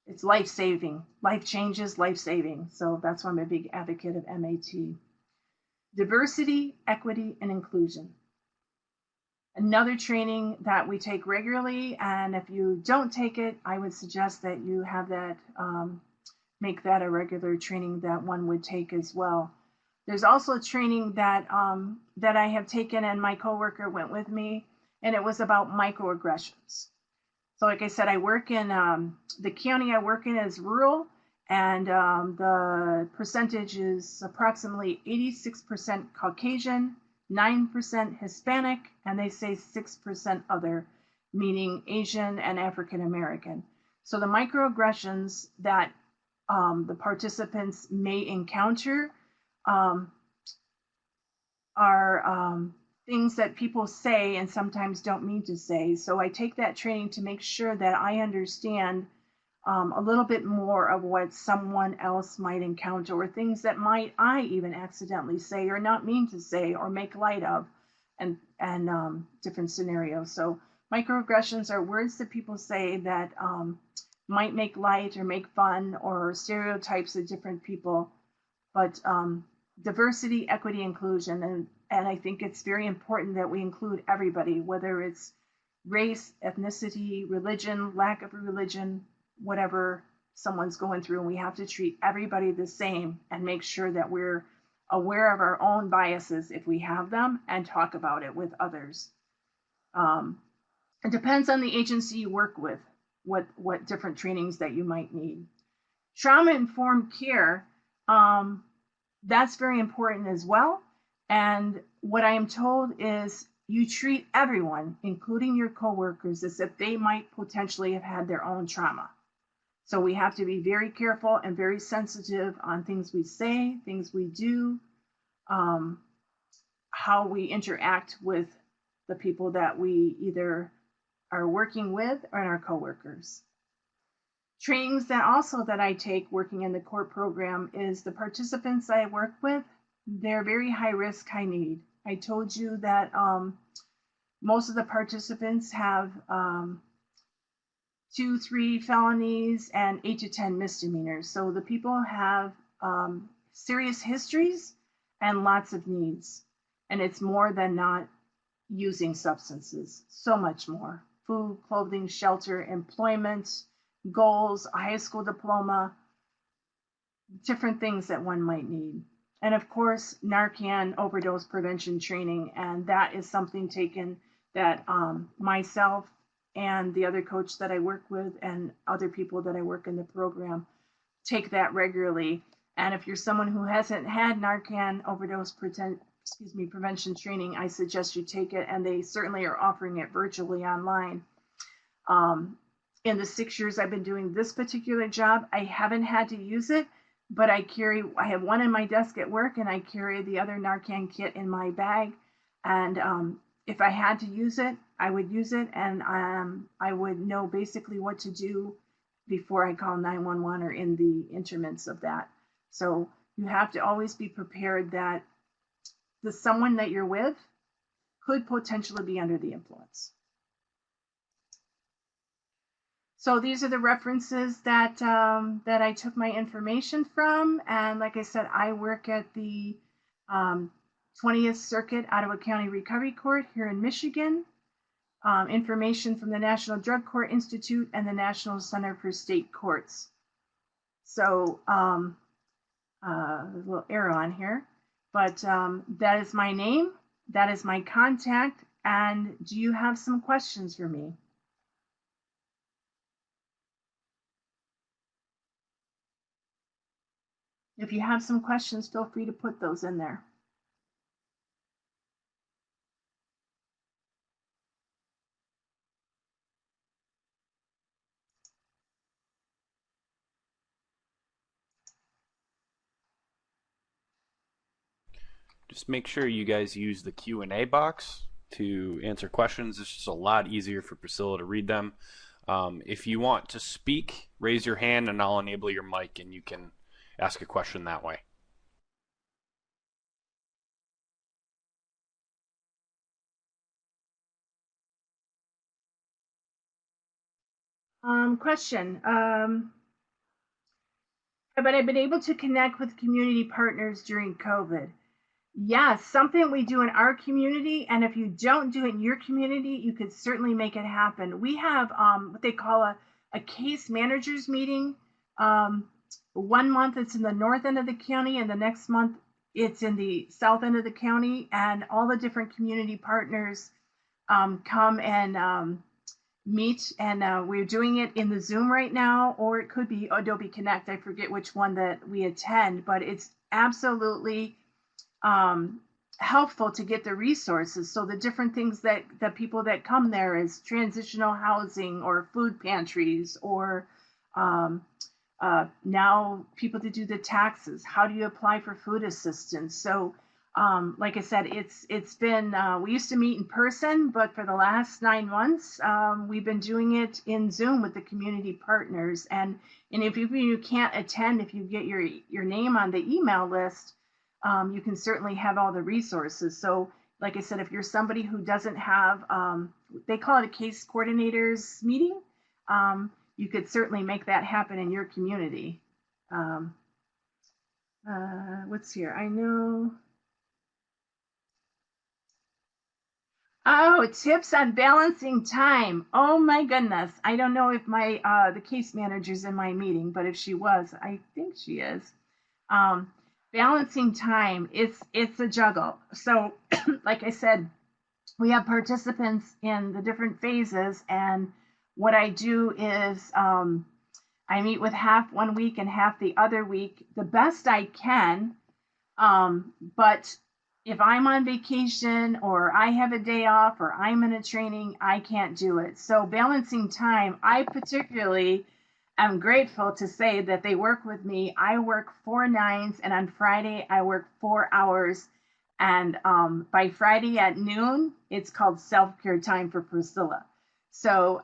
It's life-saving. Life changes, life-saving. So that's why I'm a big advocate of MAT. Diversity, equity, and inclusion. Another training that we take regularly, and if you don't take it, I would suggest that you have that, make that a regular training that one would take as well. There's also a training that I have taken, and my coworker went with me, and it was about microaggressions. So, like I said, I work in the county I work in is rural, and the percentage is approximately 86% Caucasian, 9% Hispanic, and they say 6% other, meaning Asian and African American. So the microaggressions that the participants may encounter are things that people say and sometimes don't mean to say. So I take that training to make sure that I understand a little bit more of what someone else might encounter, or things that I even accidentally say or not mean to say or make light of, and different scenarios. So microaggressions are words that people say that might make light or make fun or stereotypes of different people, but diversity, equity, inclusion, and I think it's very important that we include everybody, whether it's race, ethnicity, religion, lack of religion, whatever someone's going through. And we have to treat everybody the same and make sure that we're aware of our own biases if we have them, and talk about it with others. It depends on the agency you work with, what different trainings that you might need. Trauma-informed care, that's very important as well. And what I am told is you treat everyone, including your coworkers, as if they might potentially have had their own trauma. So we have to be very careful and very sensitive on things we say, things we do, how we interact with the people that we either are working with or our coworkers. Trainings that I take working in the court program is the participants I work with, they're very high risk, high need. I told you that most of the participants have 2-3 felonies and 8 to 10 misdemeanors. So the people have serious histories and lots of needs. And it's more than not using substances, so much more. Food, clothing, shelter, employment, goals, a high school diploma, different things that one might need. And of course, Narcan overdose prevention training. And that is something taken that myself and the other coach that I work with and other people that I work in the program take that regularly. And if you're someone who hasn't had Narcan overdose prevention training, I suggest you take it. And they certainly are offering it virtually online. In the 6 years I've been doing this particular job, I haven't had to use it, but I have one in my desk at work, and I carry the other Narcan kit in my bag. And if I had to use it, I would use it, and I would know basically what to do before I call 911 or in the interments of that. So you have to always be prepared that someone that you're with could potentially be under the influence. So these are the references that I took my information from. And like I said, I work at the 20th Circuit Ottawa County Recovery Court here in Michigan. Information from the National Drug Court Institute and the National Center for State Courts. So there's a little arrow on here, but that is my name, that is my contact. And do you have some questions for me? If you have some questions, feel free to put those in there. Just make sure you guys use the Q&A box to answer questions. It's just a lot easier for Priscilla to read them. If you want to speak, raise your hand and I'll enable your mic and you can ask a question that way. Question. Have I been able to connect with community partners during COVID? Yes, something we do in our community, and if you don't do it in your community, you could certainly make it happen. We have what they call a case managers meeting. Um, one month it's in the north end of the county, and the next month it's in the south end of the county, and all the different community partners come and meet. And we're doing it in the Zoom right now, or it could be Adobe Connect. I forget which one that we attend, but it's absolutely um, helpful to get the resources. So the different things that the people that come there is transitional housing or food pantries or um, now people to do the taxes. How do you apply for food assistance? So like I said, it's been we used to meet in person, but for the last 9 months we've been doing it in Zoom with the community partners. And if you can't attend, if you get your name on the email list, you can certainly have all the resources. So, like I said, if you're somebody who doesn't have, they call it a case coordinators meeting, you could certainly make that happen in your community. What's here? I know. Oh, tips on balancing time. Oh my goodness. I don't know if my the case manager's in my meeting, but if she was, I think she is. Um, Balancing time, it's a juggle. So like I said, we have participants in the different phases, and what I do is I meet with half one week and half the other week the best I can. But if I'm on vacation or I have a day off or I'm in a training, I can't do it. So balancing time, I particularly am grateful to say that they work with me. I work 4 9s, and on Friday I work 4 hours. And by Friday at noon, it's called self-care time for Priscilla. So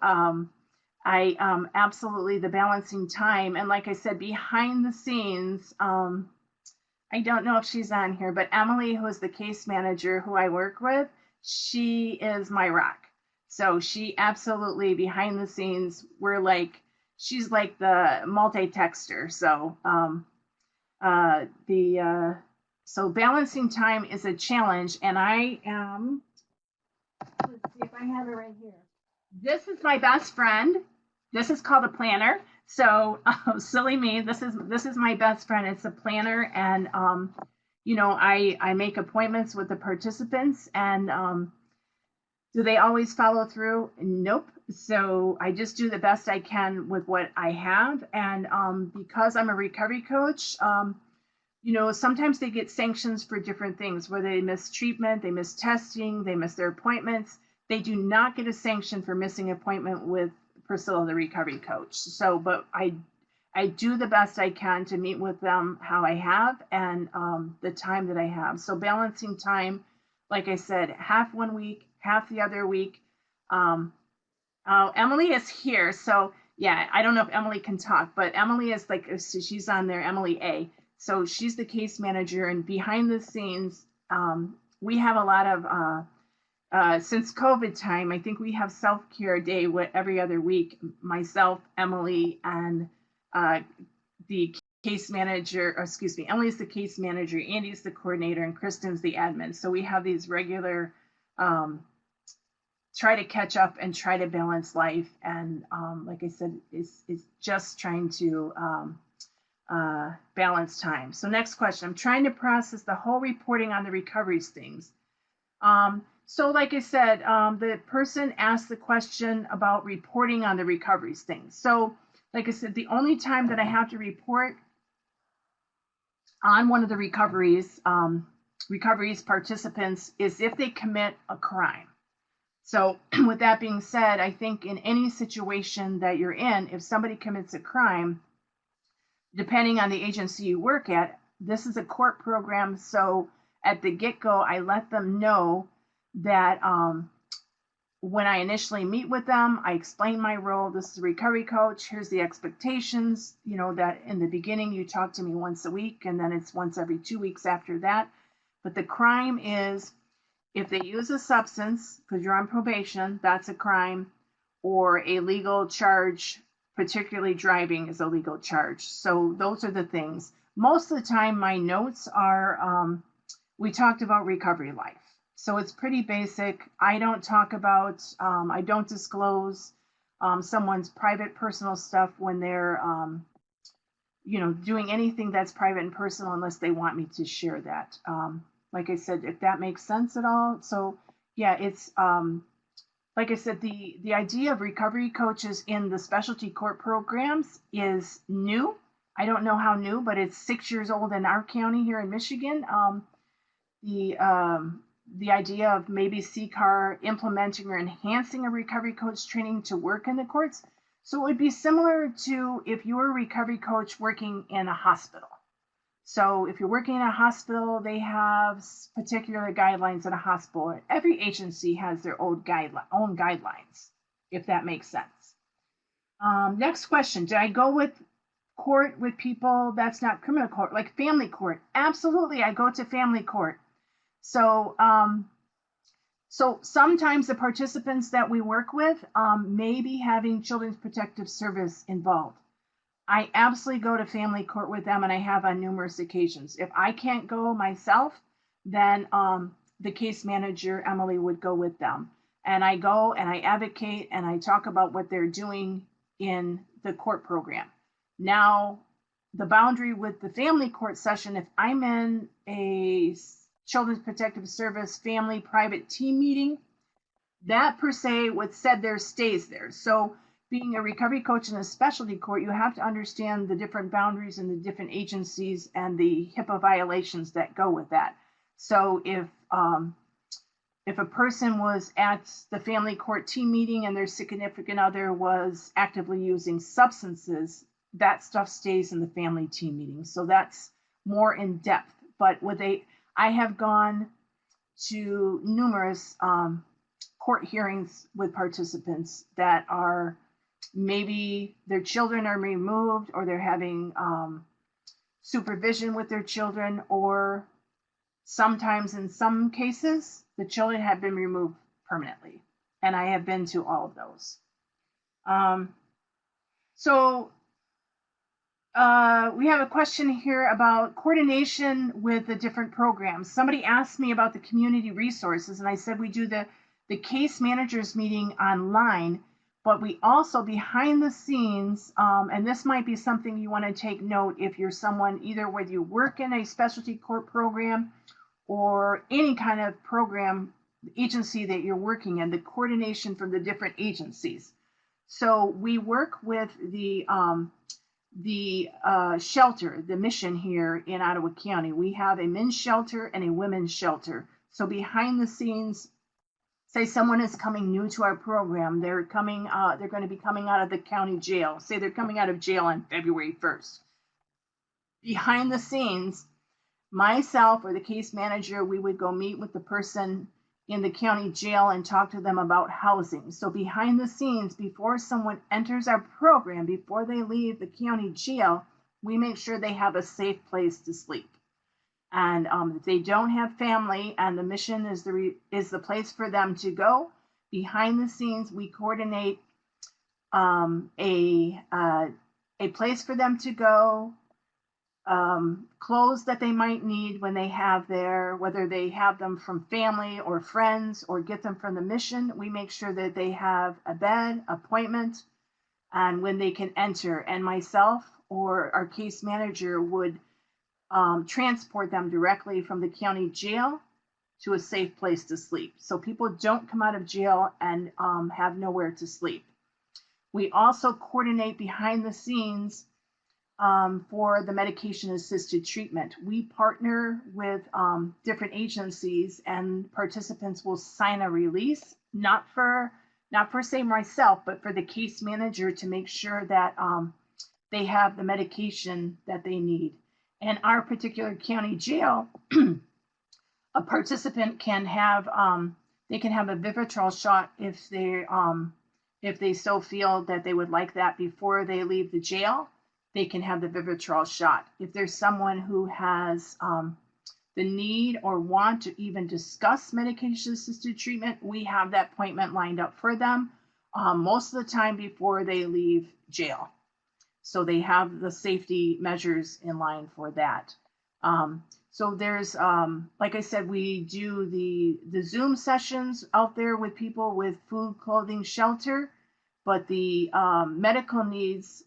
I absolutely the balancing time. And like I said, behind the scenes, I don't know if she's on here, but Emily, who is the case manager who I work with, she is my rock. So she absolutely behind the scenes, she's like the multi-texter. So so balancing time is a challenge, and I am. Let's see if I have it right here. This is my best friend. This is called a planner. So silly me. This is my best friend. It's a planner, and I make appointments with the participants, and do they always follow through? Nope. So I just do the best I can with what I have, and because I'm a recovery coach, sometimes they get sanctions for different things, where they miss treatment, they miss testing, they miss their appointments. They do not get a sanction for missing an appointment with Priscilla, the recovery coach. So, but I do the best I can to meet with them how I have and the time that I have. So balancing time, like I said, half one week, half the other week. Emily is here. So yeah, I don't know if Emily can talk, but Emily is she's on there, Emily A. So she's the case manager, and behind the scenes, we have a lot of, since COVID time, I think we have self-care day every other week. Myself, Emily, and the case manager, or excuse me, Emily's the case manager, Andy's the coordinator, and Kristen's the admin. So we have these regular, try to catch up and try to balance life. And like I said, is just trying to balance time. So next question, I'm trying to process the whole reporting on the recoveries things. So like I said, the person asked the question about reporting on the recoveries things. So like I said, the only time that I have to report on one of the recoveries participants is if they commit a crime. So with that being said, I think in any situation that you're in, if somebody commits a crime, depending on the agency you work at, this is a court program. So at the get-go, I let them know that when I initially meet with them, I explain my role. This is a recovery coach. Here's the expectations, that in the beginning you talk to me once a week, and then it's once every 2 weeks after that. But the crime is if they use a substance, because you're on probation, that's a crime, or a legal charge, particularly driving is a legal charge. So those are the things. Most of the time, my notes are we talked about Recovery Life. So it's pretty basic. I don't talk about, I don't disclose someone's private personal stuff when they're, doing anything that's private and personal unless they want me to share that. Like I said, if that makes sense at all. So yeah, it's, like I said, the idea of recovery coaches in the specialty court programs is new. I don't know how new, but it's 6 years old in our county here in Michigan. The idea of maybe CCAR implementing or enhancing a recovery coach training to work in the courts. So it would be similar to if you were a recovery coach working in a hospital. So if you're working in a hospital, they have particular guidelines in a hospital. Every agency has their own guidelines, if that makes sense. Next question, did I go with court with people that's not criminal court, like family court? Absolutely, I go to family court. So, so sometimes the participants that we work with may be having Children's Protective Service involved. I absolutely go to family court with them, and I have on numerous occasions. If I can't go myself, then the case manager, Emily, would go with them. And I go and I advocate and I talk about what they're doing in the court program. Now, the boundary with the family court session, if I'm in a Children's Protective Service family private team meeting, that per se, what's said there stays there. So being a recovery coach in a specialty court, you have to understand the different boundaries and the different agencies and the HIPAA violations that go with that. So if a person was at the family court team meeting and their significant other was actively using substances, that stuff stays in the family team meeting. So that's more in depth. But I have gone to numerous court hearings with participants that are maybe their children are removed, or they're having supervision with their children, or sometimes in some cases, the children have been removed permanently. And I have been to all of those. We have a question here about coordination with the different programs. Somebody asked me about the community resources, and I said we do the case managers meeting online, but we also behind the scenes, and this might be something you want to take note if you're someone, either whether you work in a specialty court program or any kind of program agency that you're working in, the coordination from the different agencies. So we work with the shelter, the mission here in Ottawa County. We have a men's shelter and a women's shelter. So behind the scenes, say someone is coming new to our program, they're going to be coming out of the county jail. Say they're coming out of jail on February 1st. Behind the scenes, myself or the case manager, we would go meet with the person in the county jail and talk to them about housing. So behind the scenes, before someone enters our program, before they leave the county jail, we make sure they have a safe place to sleep. And if they don't have family and the mission is the place for them to go, behind the scenes, we coordinate a place for them to go, clothes that they might need when they have whether they have them from family or friends or get them from the mission. We make sure that they have a bed, appointment, and when they can enter. And myself or our case manager would transport them directly from the county jail to a safe place to sleep. So people don't come out of jail and have nowhere to sleep. We also coordinate behind the scenes for the medication-assisted treatment. We partner with different agencies, and participants will sign a release, not for say myself, but for the case manager to make sure that they have the medication that they need. In our particular county jail, a participant can have a Vivitrol shot if they so feel that they would like that before they leave the jail. They can have the Vivitrol shot. If there's someone who has the need or want to even discuss medication-assisted treatment, we have that appointment lined up for them most of the time before they leave jail. So they have the safety measures in line for that. So there's, like I said, we do the Zoom sessions out there with people with food, clothing, shelter, but the medical needs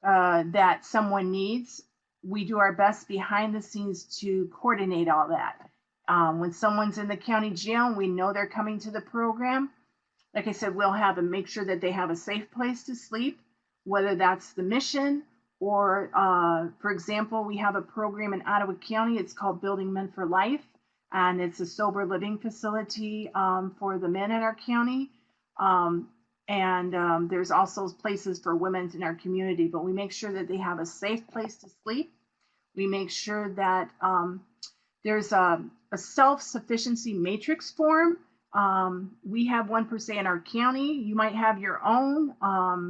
that someone needs, we do our best behind the scenes to coordinate all that. When someone's in the county jail, we know they're coming to the program. Like I said, we'll have them make sure that they have a safe place to sleep, whether that's the mission or, for example, we have a program in Ottawa County. It's called Building Men for Life, and it's a sober living facility for the men in our county. There's also places for women in our community, but we make sure that they have a safe place to sleep. We make sure that there's a self-sufficiency matrix form. We have one per se in our county. You might have your own.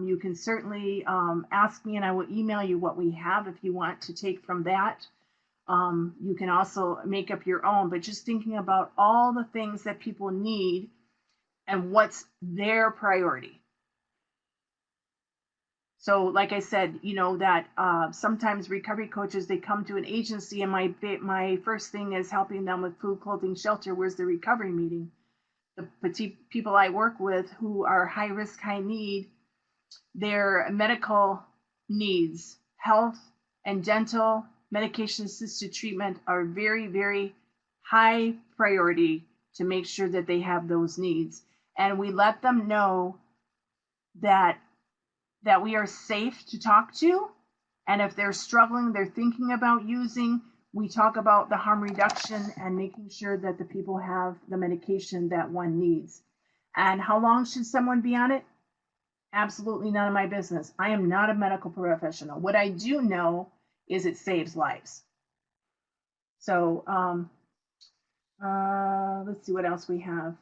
You can certainly ask me and I will email you what we have if you want to take from that. You can also make up your own, but just thinking about all the things that people need and what's their priority. So like I said, you know, that sometimes recovery coaches, they come to an agency and my first thing is helping them with food, clothing, shelter. Where's the recovery meeting? The people I work with who are high risk, high need, their medical needs, health and dental, medication assisted treatment are very, very high priority to make sure that they have those needs. And we let them know that we are safe to talk to. And if they're struggling, they're thinking about using, we talk about the harm reduction and making sure that the people have the medication that one needs. And how long should someone be on it? Absolutely none of my business. I am not a medical professional. What I do know is it saves lives. So let's see what else we have.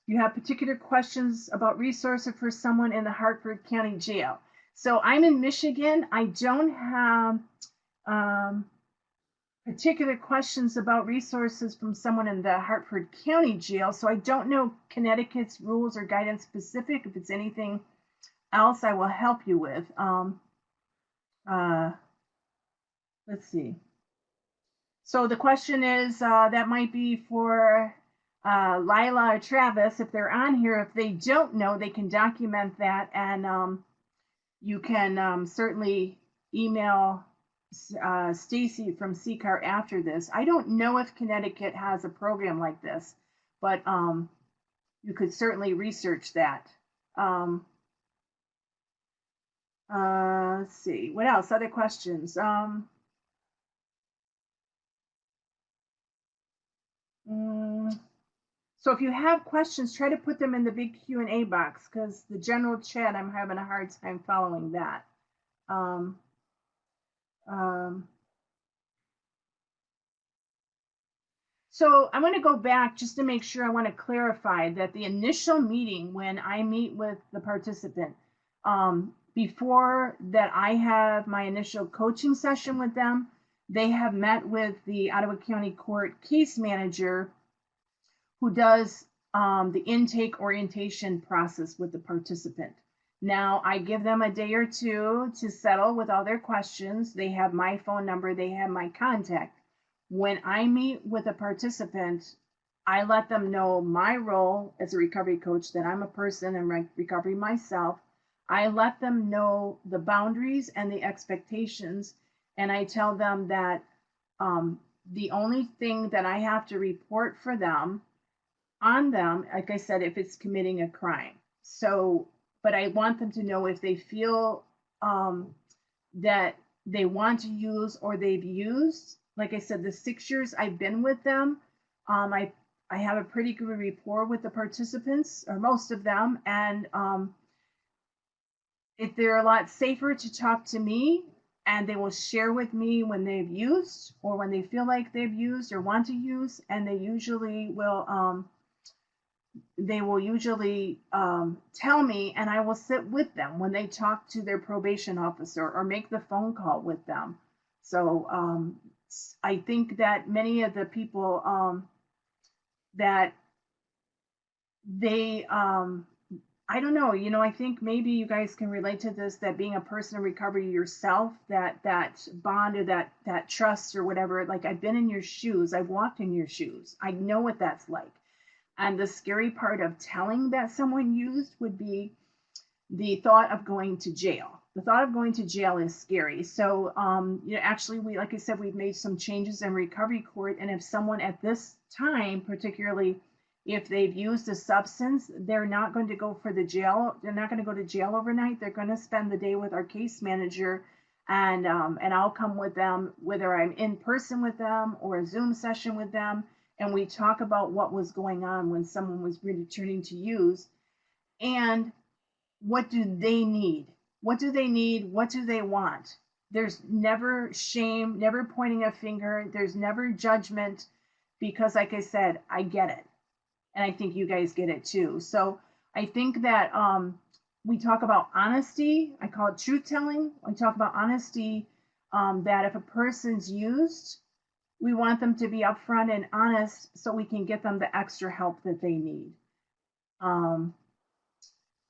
You have particular questions about resources for someone in the Hartford County Jail. So I'm in Michigan. I don't have particular questions about resources from someone in the Hartford County Jail. So I don't know Connecticut's rules or guidance specific. If it's anything else, I will help you with. Let's see. So the question is, that might be for Lila or Travis, if they're on here. If they don't know, they can document that, and you can certainly email Stacy from CCAR after this. I don't know if Connecticut has a program like this, but you could certainly research that. Let's see, what else? Other questions? So if you have questions, try to put them in the big Q&A box, because the general chat, I'm having a hard time following that. So I'm going to go back just to make sure. I want to clarify that the initial meeting, when I meet with the participant, before that I have my initial coaching session with them, they have met with the Ottawa County Court case manager, who does the intake orientation process with the participant. Now, I give them a day or two to settle with all their questions. They have my phone number, they have my contact. When I meet with a participant, I let them know my role as a recovery coach, that I'm a person in recovery myself. I let them know the boundaries and the expectations, and I tell them that the only thing that I have to report for them, on them, like I said, if it's committing a crime. So, but I want them to know if they feel that they want to use or they've used. Like I said, the 6 years I've been with them, I have a pretty good rapport with the participants, or most of them, and if they're a lot safer to talk to me, and they will share with me when they've used or when they feel like they've used or want to use, and they usually will tell me, and I will sit with them when they talk to their probation officer or make the phone call with them. So I think that many of the people that I don't know, I think maybe you guys can relate to this, that being a person in recovery yourself, that bond or that trust or whatever, like I've been in your shoes, I've walked in your shoes. I know what that's like. And the scary part of telling that someone used would be the thought of going to jail. The thought of going to jail is scary. So, actually, like I said, we've made some changes in recovery court. And if someone at this time, particularly if they've used a substance, they're not going to go for the jail. They're not going to go to jail overnight. They're going to spend the day with our case manager, and I'll come with them, whether I'm in person with them or a Zoom session with them, and we talk about what was going on when someone was returning to use, and what do they need? What do they need? What do they want? There's never shame, never pointing a finger. There's never judgment because, like I said, I get it. And I think you guys get it too. So I think that we talk about honesty. I call it truth telling. We talk about honesty, that if a person's used, we want them to be upfront and honest so we can get them the extra help that they need. Um,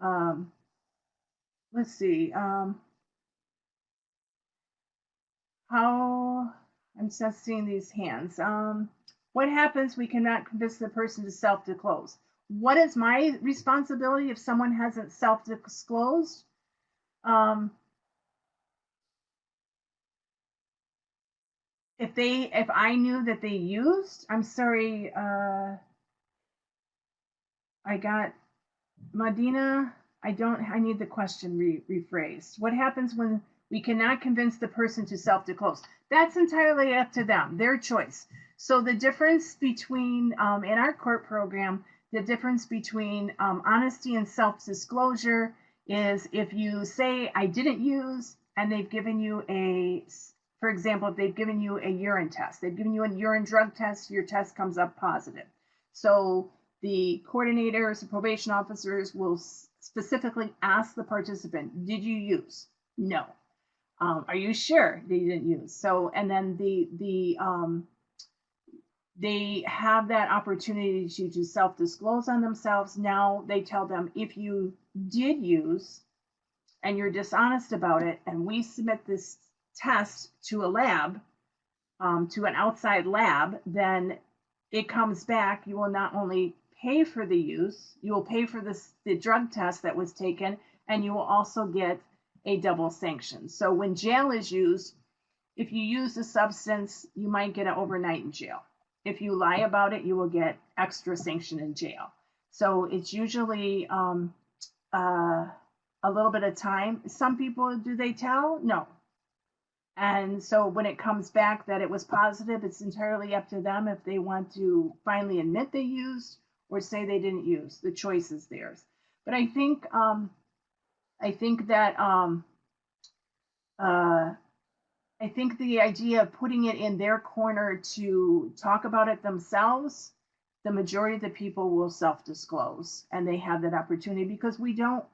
um, let's see. How I'm just seeing these hands. What happens? We cannot convince the person to self-disclose. What is my responsibility if someone hasn't self-disclosed? If I knew that they used, I'm sorry. I got Medina. I need the question rephrased. What happens when we cannot convince the person to self-disclose? That's entirely up to them, their choice. So the difference between, in our court program, the difference between honesty and self-disclosure is if you say, I didn't use, and they've given you for example, if they've given you a urine test, they've given you a urine drug test, your test comes up positive. So the coordinators, the probation officers will specifically ask the participant, did you use? No. Are you sure they didn't use? So, and then they have that opportunity to self-disclose on themselves. Now they tell them, if you did use and you're dishonest about it, and we submit this test to a lab, to an outside lab, then it comes back. You will not only pay for the use, you will pay for the drug test that was taken, and you will also get a double sanction. So when jail is used, if you use the substance, you might get an overnight in jail. If you lie about it, you will get extra sanction in jail. So it's usually a little bit of time. Some people, do they tell? No. And so when it comes back that it was positive, it's entirely up to them if they want to finally admit they used or say they didn't use. The choice is theirs. But I think that I think the idea of putting it in their corner to talk about it themselves, the majority of the people will self-disclose, and they have that opportunity because we don't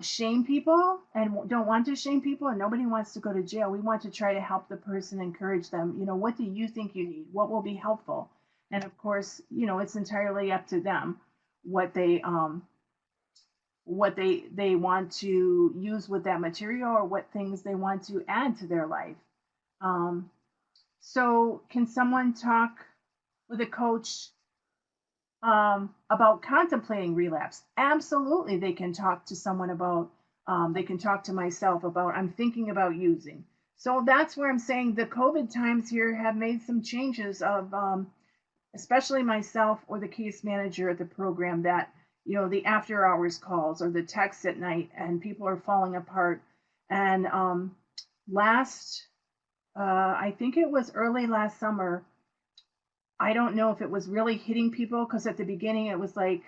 shame people and don't want to shame people, and nobody wants to go to jail. We want to try to help the person, encourage them. What do you think you need? What will be helpful? And of course, it's entirely up to them what they want to use with that material or what things they want to add to their life. So can someone talk with a coach about contemplating relapse? Absolutely, they can talk to someone about, they can talk to myself about, I'm thinking about using. So that's where I'm saying the COVID times here have made some changes of, especially myself or the case manager at the program, that the after hours calls or the texts at night, and people are falling apart. And I think it was early last summer, I don't know if it was really hitting people, because at the beginning it was like,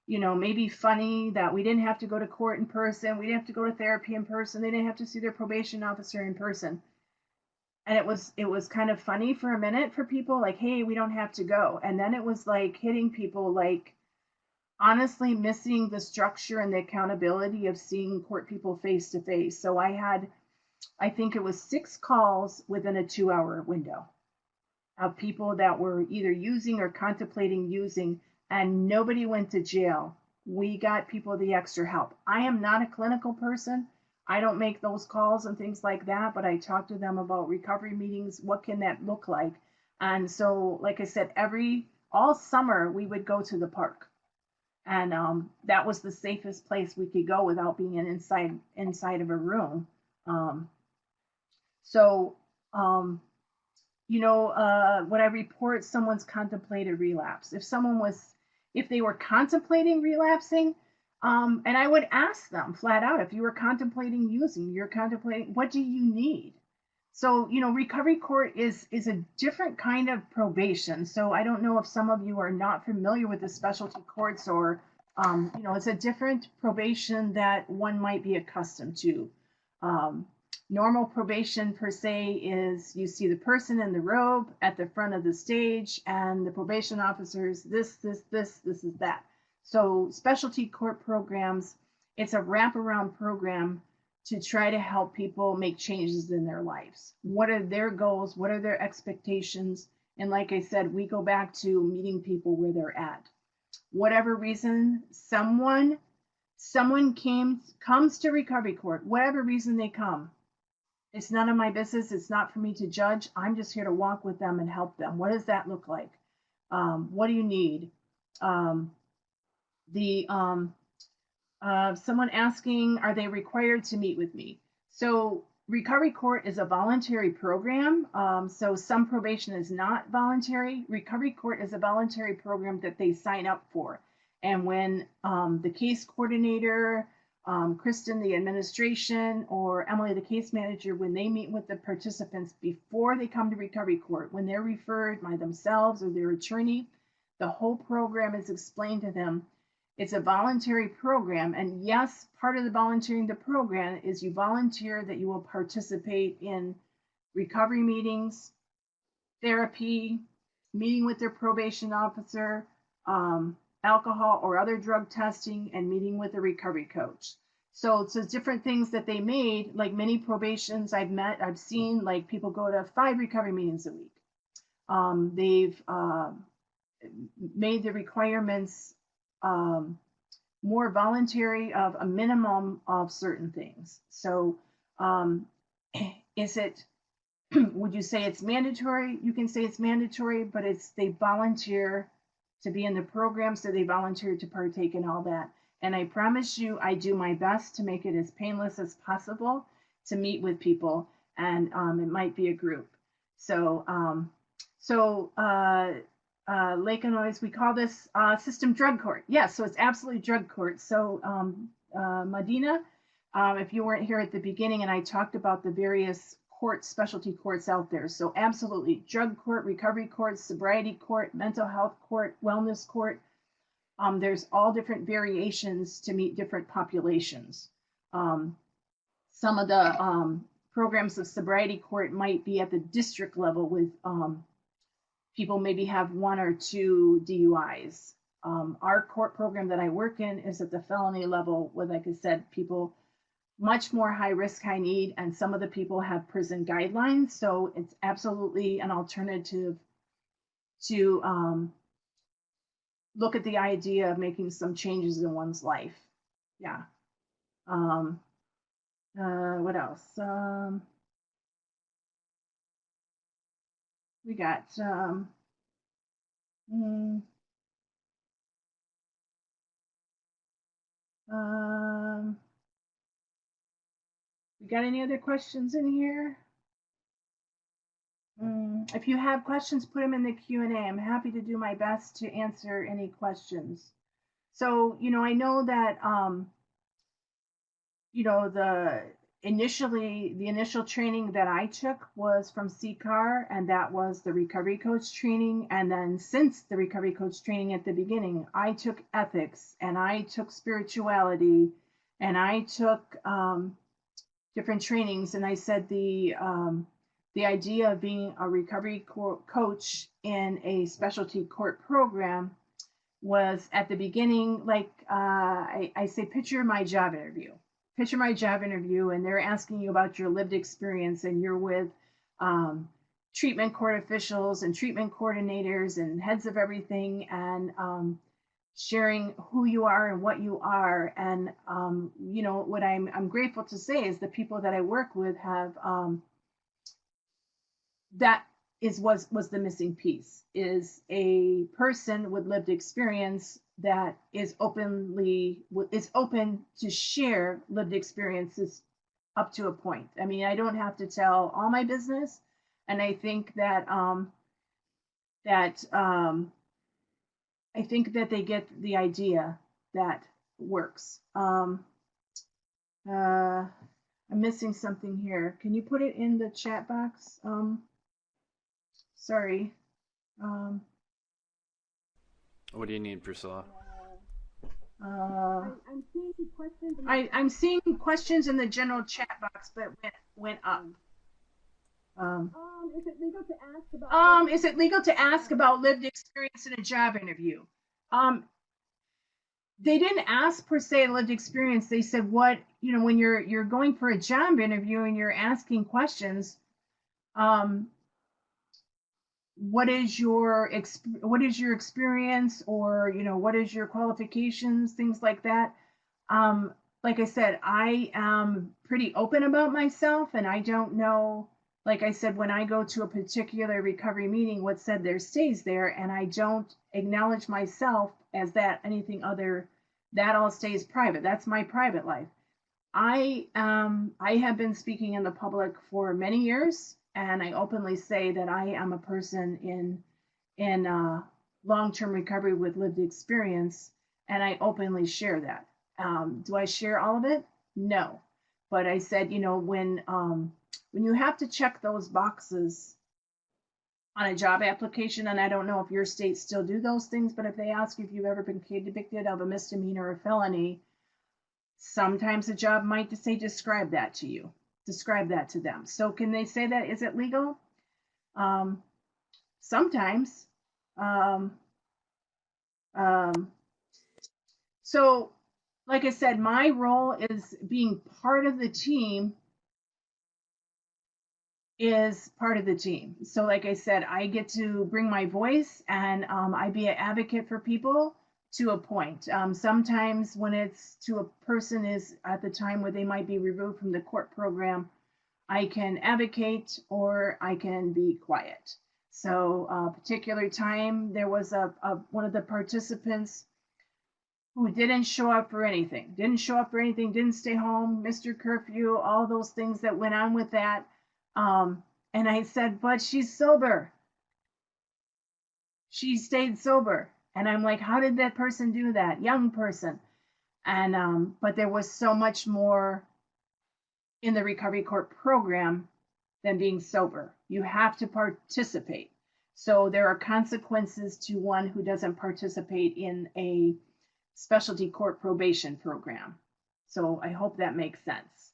maybe funny that we didn't have to go to court in person, we didn't have to go to therapy in person, they didn't have to see their probation officer in person. And it was kind of funny for a minute for people, like, hey, we don't have to go. And then it was like hitting people, like honestly missing the structure and the accountability of seeing court people face to face. So I think it was 6 calls within a 2-hour window of people that were either using or contemplating using, and nobody went to jail. we got people the extra help. I am not a clinical person. I don't make those calls and things like that, but I talk to them about recovery meetings. What can that look like? And so, like I said, all summer we would go to the park, and that was the safest place we could go without being inside of a room. Um, so, um, when I report someone's contemplated relapse, if they were contemplating relapsing, and I would ask them flat out, if you were contemplating using, you're contemplating, what do you need? So, recovery court is a different kind of probation. So I don't know if some of you are not familiar with the specialty courts, or, it's a different probation that one might be accustomed to. Um, Normal probation per se is you see the person in the robe at the front of the stage, and the probation officers, this is that. So specialty court programs, it's a wraparound program to try to help people make changes in their lives. What are their goals? What are their expectations? And like I said, we go back to meeting people where they're at. Whatever reason, someone comes to recovery court, whatever reason they come. It's none of my business. It's not for me to judge. I'm just here to walk with them and help them. What does that look like? What do you need? Someone asking, are they required to meet with me? So Recovery Court is a voluntary program. So some probation is not voluntary. Recovery Court is a voluntary program that they sign up for. And when the case coordinator, Kristen, the administration, or Emily, the case manager, when they meet with the participants before they come to Recovery Court, when they're referred by themselves or their attorney, the whole program is explained to them. It's a voluntary program, and yes, part of the volunteering the program is you volunteer that you will participate in recovery meetings, therapy, meeting with their probation officer, alcohol or other drug testing, and meeting with a recovery coach. So it's different things that they made, like many probations I've seen, like people go to 5 recovery meetings a week. They've made the requirements more voluntary, of a minimum of certain things. So is it, would you say it's mandatory? You can say it's mandatory, but they volunteer to be in the program, so they volunteer to partake in all that. And I promise you, I do my best to make it as painless as possible to meet with people, and it might be a group. So, Lake Noise, we call this system drug court. Yes, so it's absolutely drug court. So, Medina, if you weren't here at the beginning, and I talked about the various specialty courts out there. So absolutely, drug court, recovery court, sobriety court, mental health court, wellness court. There's all different variations to meet different populations. Some of the programs of sobriety court might be at the district level with people maybe have 1 or 2 DUIs. Our court program that I work in is at the felony level with, like I said, people much more high risk, high need, and some of the people have prison guidelines. So it's absolutely an alternative to look at the idea of making some changes in one's life. Yeah. What else? We got we got any other questions in here? If you have questions, put them in the Q&A. I'm happy to do my best to answer any questions. So, I know that, the initial training that I took was from CCAR, and that was the recovery coach training. And then since the recovery coach training at the beginning, I took ethics, and I took spirituality, and I took different trainings. And I said the idea of being a recovery coach in a specialty court program was at the beginning, like I say, picture my job interview. Picture my job interview, and they're asking you about your lived experience, and you're with treatment court officials and treatment coordinators and heads of everything. And sharing who you are and what you are. And you know, what I'm grateful to say is the people that I work with have that was the missing piece, is a person with lived experience that is open to share lived experiences up to a point. I mean, I don't have to tell all my business, and I think that that I think that they get the idea that works. I'm missing something here. Can you put it in the chat box? Sorry. Um, What do you need, Priscilla? I'm seeing questions. I'm seeing questions in the general chat box, but went up. Is it legal to ask about? Is it legal to ask about lived experience in a job interview? They didn't ask per se lived experience. They said, what, you know, when you're going for a job interview and you're asking questions, what is your experience, or, you know, what is your qualifications, things like that. Like I said, I am pretty open about myself, and I don't know, like I said, when I go to a particular recovery meeting, what's said there stays there, and I don't acknowledge myself as that anything other. That all stays private. That's my private life. I have been speaking in the public for many years, and I openly say that I am a person in long-term recovery with lived experience, and I openly share that. Do I share all of it? No, but I said, you know, when you have to check those boxes on a job application, and I don't know if your states still do those things, but if they ask you if you've ever been convicted of a misdemeanor or felony, sometimes a job might just say, describe that to you, describe that to them. So can they say that? Is it legal? Sometimes. So, like I said, my role is being part of the team. So like I said, I get to bring my voice, and I be an advocate for people to a point. Sometimes when it's to a person is at the time where they might be removed from the court program, I can advocate or I can be quiet. So a particular time, there was one of the participants who didn't show up for anything, didn't stay home, Mr. Curfew, all those things that went on with that. And I said, but she's sober. She stayed sober. And I'm like, how did that person do that? Young person. And, but there was so much more in the recovery court program than being sober. You have to participate. So there are consequences to one who doesn't participate in a specialty court probation program. So I hope that makes sense.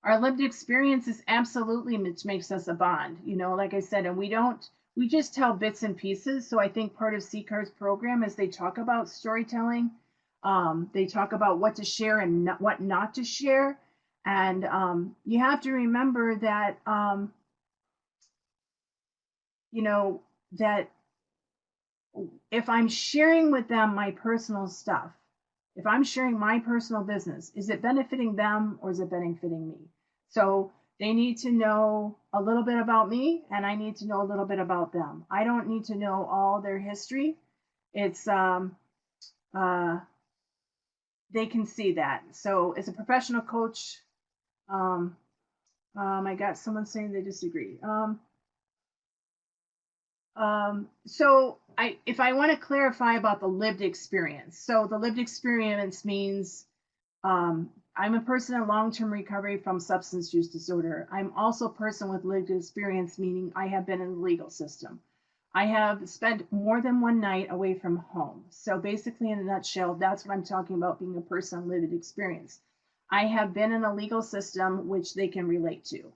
Our lived experience is absolutely which makes us a bond, you know, like I said, and we just tell bits and pieces. So I think part of CCAR's program is they talk about storytelling. They talk about what to share and what not to share. And you have to remember that, you know, that if I'm sharing with them my personal stuff, if I'm sharing my personal business, is it benefiting them or is it benefiting me? So they need to know a little bit about me, and I need to know a little bit about them. I don't need to know all their history. It's they can see that. So as a professional coach, I got someone saying they disagree. So if I want to clarify about the lived experience, so the lived experience means I'm a person in long-term recovery from substance use disorder. I'm also a person with lived experience, meaning I have been in the legal system. I have spent more than one night away from home. So basically, in a nutshell, that's what I'm talking about, being a person with lived experience. I have been in a legal system which they can relate to.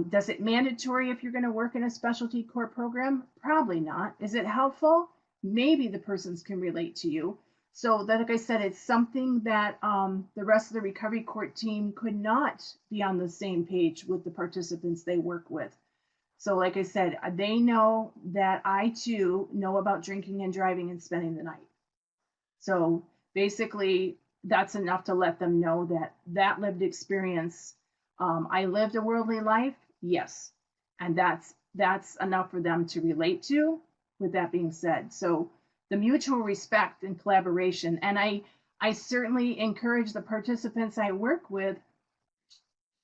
Does it mandatory if you're going to work in a specialty court program? Probably not. Is it helpful? Maybe the persons can relate to you. So that, like I said, it's something that the rest of the recovery court team could not be on the same page with the participants they work with. So, like I said, they know that I too know about drinking and driving and spending the night. So basically, that's enough to let them know that that lived experience. I lived a worldly life, yes, and that's enough for them to relate to. With that being said, so the mutual respect and collaboration, and I certainly encourage the participants I work with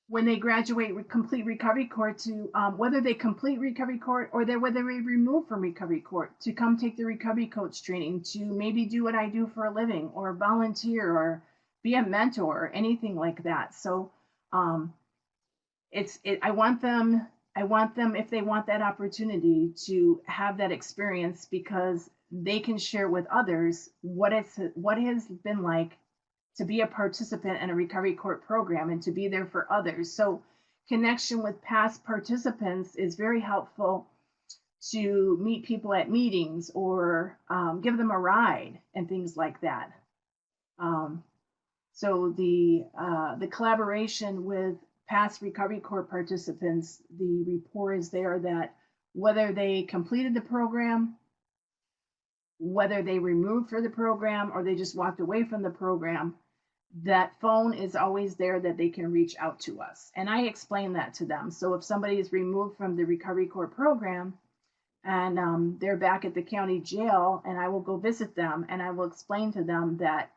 when they graduate with complete recovery court to whether they complete recovery court or whether they remove from recovery court to come take the recovery coach training, to maybe do what I do for a living or volunteer or be a mentor or anything like that. So um, I want them if they want that opportunity to have that experience, because they can share with others what has been like to be a participant in a recovery court program and to be there for others. So connection with past participants is very helpful, to meet people at meetings or give them a ride and things like that. Um, so the collaboration with past recovery court participants, the rapport is there that whether they completed the program, whether they removed for the program, or they just walked away from the program, that phone is always there that they can reach out to us. And I explain that to them. So if somebody is removed from the recovery court program and they're back at the county jail, and I will go visit them and I will explain to them that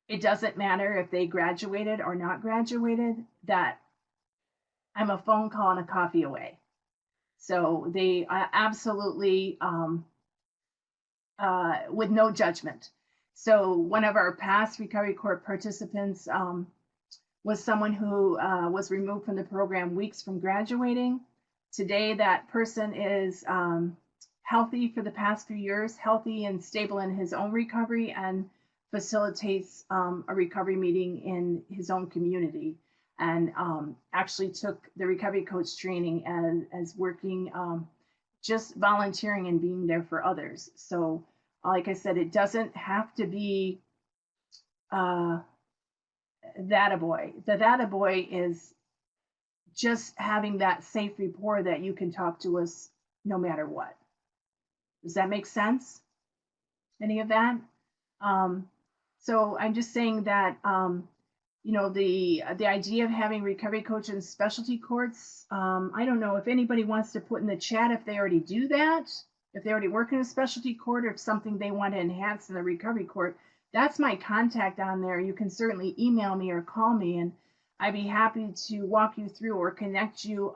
it doesn't matter if they graduated or not graduated, that I'm a phone call and a coffee away. So they absolutely, with no judgment. So one of our past recovery court participants was someone who was removed from the program weeks from graduating. Today, that person is healthy for the past few years, healthy and stable in his own recovery, and facilitates a recovery meeting in his own community, and actually took the recovery coach training as working, just volunteering and being there for others. So like I said, it doesn't have to be that a boy. That a boy is just having that safe rapport that you can talk to us no matter what. Does that make sense? Any of that? So I'm just saying that the idea of having recovery coach in specialty courts. I don't know if anybody wants to put in the chat if they already do that, if they already work in a specialty court, or if something they want to enhance in the recovery court. That's my contact on there. You can certainly email me or call me, and I'd be happy to walk you through or connect you,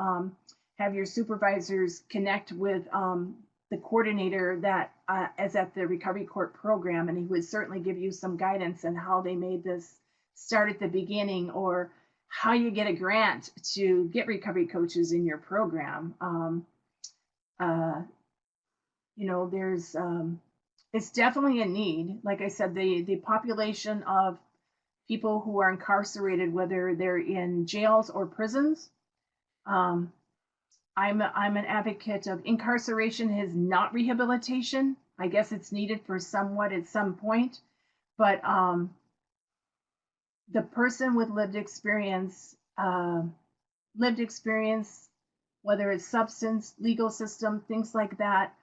have your supervisors connect with the coordinator that is at the recovery court program, and he would certainly give you some guidance on how they made this start at the beginning, or how you get a grant to get recovery coaches in your program. There's it's definitely a need. Like I said, the population of people who are incarcerated, whether they're in jails or prisons, I'm an advocate of incarceration is not rehabilitation. I guess it's needed for somewhat at some point, but the person with lived experience, whether it's substance, legal system, things like that,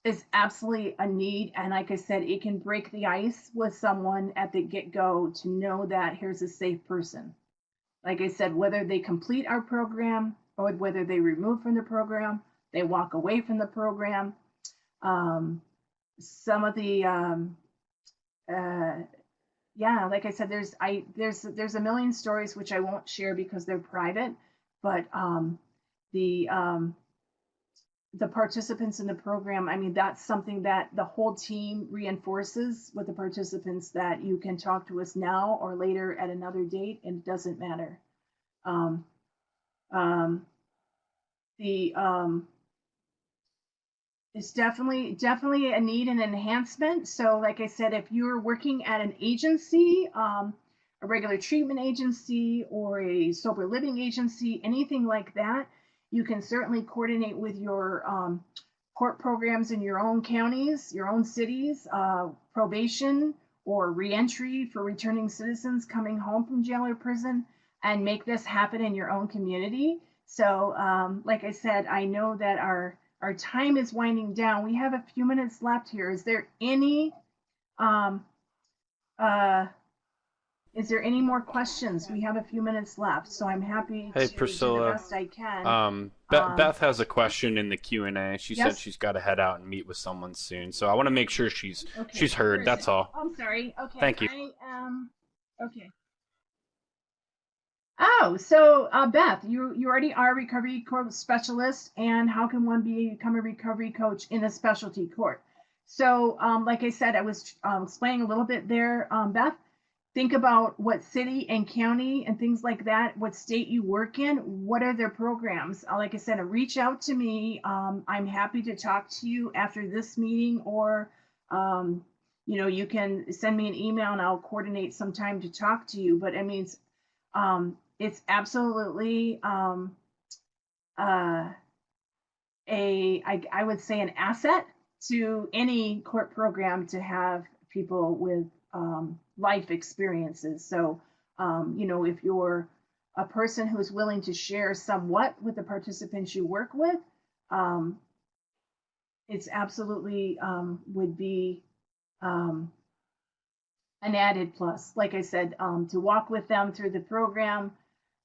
is absolutely a need. And like I said, it can break the ice with someone at the get-go to know that here's a safe person. Like I said, whether they complete our program or whether they remove from the program, they walk away from the program. Some of the like I said, there's a million stories which I won't share because they're private, but the participants in the program, I mean, that's something that the whole team reinforces with the participants, that you can talk to us now or later at another date, and it doesn't matter. It's definitely a need and enhancement. So like I said, if you're working at an agency, a regular treatment agency or a sober living agency, anything like that, you can certainly coordinate with your court programs in your own counties, your own cities, probation or reentry for returning citizens coming home from jail or prison, and make this happen in your own community. So, like I said, I know that our time is winding down. We have a few minutes left here. Um, uh, is there any more questions? We have a few minutes left, so I'm happy Hey, to do the Priscilla. best I can. Beth has a question in the Q&A. She said Yes. she's got to head out and meet with someone soon, so I want to make sure she's Okay. she's Where heard. is That's it? all. I'm sorry. Okay. Thank you. I am. Okay. Oh, so Beth, you already are a recovery court specialist, and how can one become a recovery coach in a specialty court? So, like I said, I was explaining a little bit there, Beth. Think about what city and county and things like that, what state you work in, what are their programs. Like I said, reach out to me. I'm happy to talk to you after this meeting, or you can send me an email and I'll coordinate some time to talk to you. But I mean, it's absolutely uh, I would say an asset to any court program to have people with life experiences. So, if you're a person who's willing to share somewhat with the participants you work with, um, it's absolutely would be um, an added plus. Like I said, to walk with them through the program,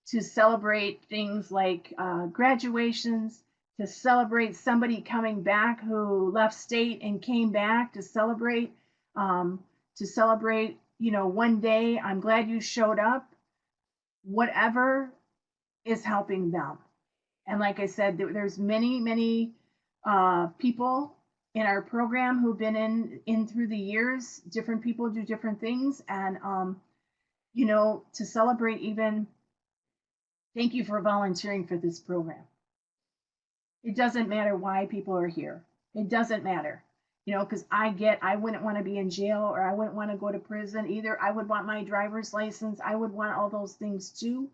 to celebrate things like graduations, to celebrate somebody coming back who left state and came back, um, to celebrate, one day, I'm glad you showed up, whatever is helping them. And like I said, there's many, many people in our program who've been in through the years. Different people do different things, and to celebrate even. Thank you for volunteering for this program. It doesn't matter why people are here. It doesn't matter, because I wouldn't want to be in jail, or I wouldn't want to go to prison either. I would want my driver's license. I would want all those things too.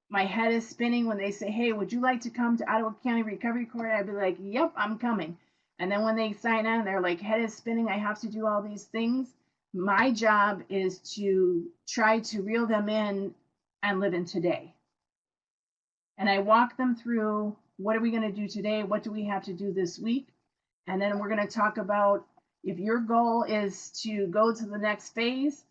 My head is spinning when they say, hey, would you like to come to Ottawa County Recovery Court? I'd be like, yep, I'm coming. And then when they sign on, they're like, head is spinning. I have to do all these things. My job is to try to reel them in and live in today. And I walk them through, what are we going to do today? What do we have to do this week? And then we're going to talk about, if your goal is to go to the next phase,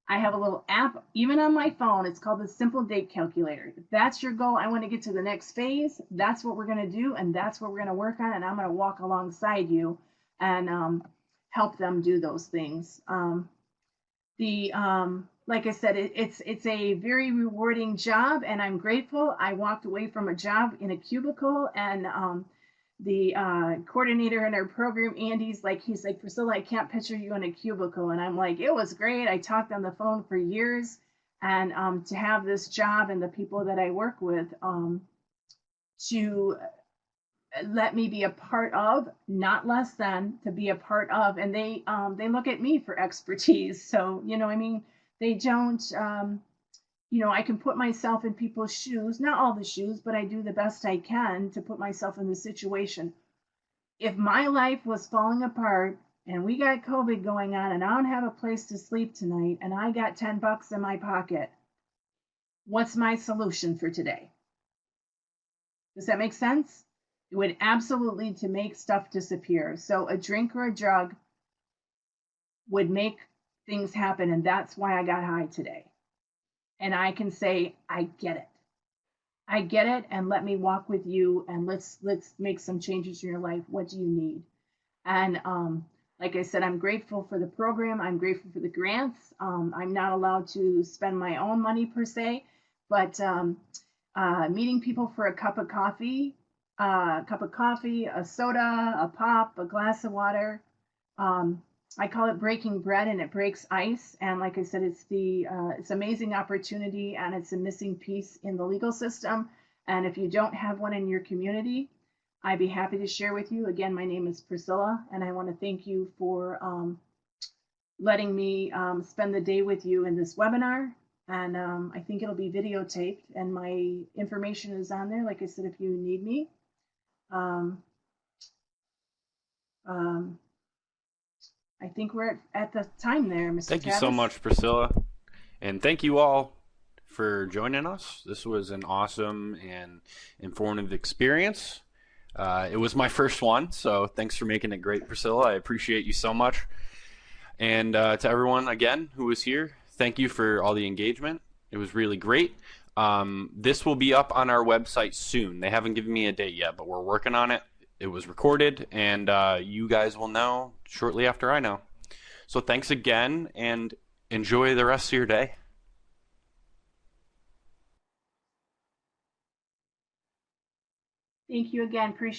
I have a little app, even on my phone. It's called the Simple Date Calculator. If that's your goal, I want to get to the next phase. That's what we're going to do, and that's what we're going to work on. And I'm going to walk alongside you and help them do those things. Like I said, it's a very rewarding job, and I'm grateful. I walked away from a job in a cubicle, and the coordinator in our program, Andy's like, he's like, Priscilla, I can't picture you in a cubicle. And I'm like, it was great. I talked on the phone for years, and to have this job and the people that I work with to let me be a part of, not less than, to be a part of. And they look at me for expertise. So, they don't, I can put myself in people's shoes, not all the shoes, but I do the best I can to put myself in the situation. If my life was falling apart and we got COVID going on and I don't have a place to sleep tonight and I got $10 in my pocket, what's my solution for today? Does that make sense? It would absolutely to make stuff disappear. So a drink or a drug would make things happen, and that's why I got high today. And I can say, I get it. I get it, and let me walk with you, and let's make some changes in your life. What do you need? And like I said, I'm grateful for the program. I'm grateful for the grants. I'm not allowed to spend my own money per se, but meeting people for a cup of coffee, a soda, a pop, a glass of water. I call it breaking bread, and it breaks ice. And like I said, it's amazing opportunity, and it's a missing piece in the legal system. And if you don't have one in your community, I'd be happy to share with you. Again, my name is Priscilla, and I want to thank you for letting me spend the day with you in this webinar. And I think it'll be videotaped, and my information is on there. Like I said, if you need me. I think we're at the time there, Mr. Thank you Travis. so much, Priscilla. And thank you all for joining us. This was an awesome and informative experience. It was my first one, so thanks for making it great, Priscilla. I appreciate you so much. And to everyone, again, who was here, thank you for all the engagement. It was really great. This will be up on our website soon. They haven't given me a date yet, but we're working on it. It was recorded, and you guys will know shortly after I know. So thanks again, and enjoy the rest of your day. Thank you again. Appreciate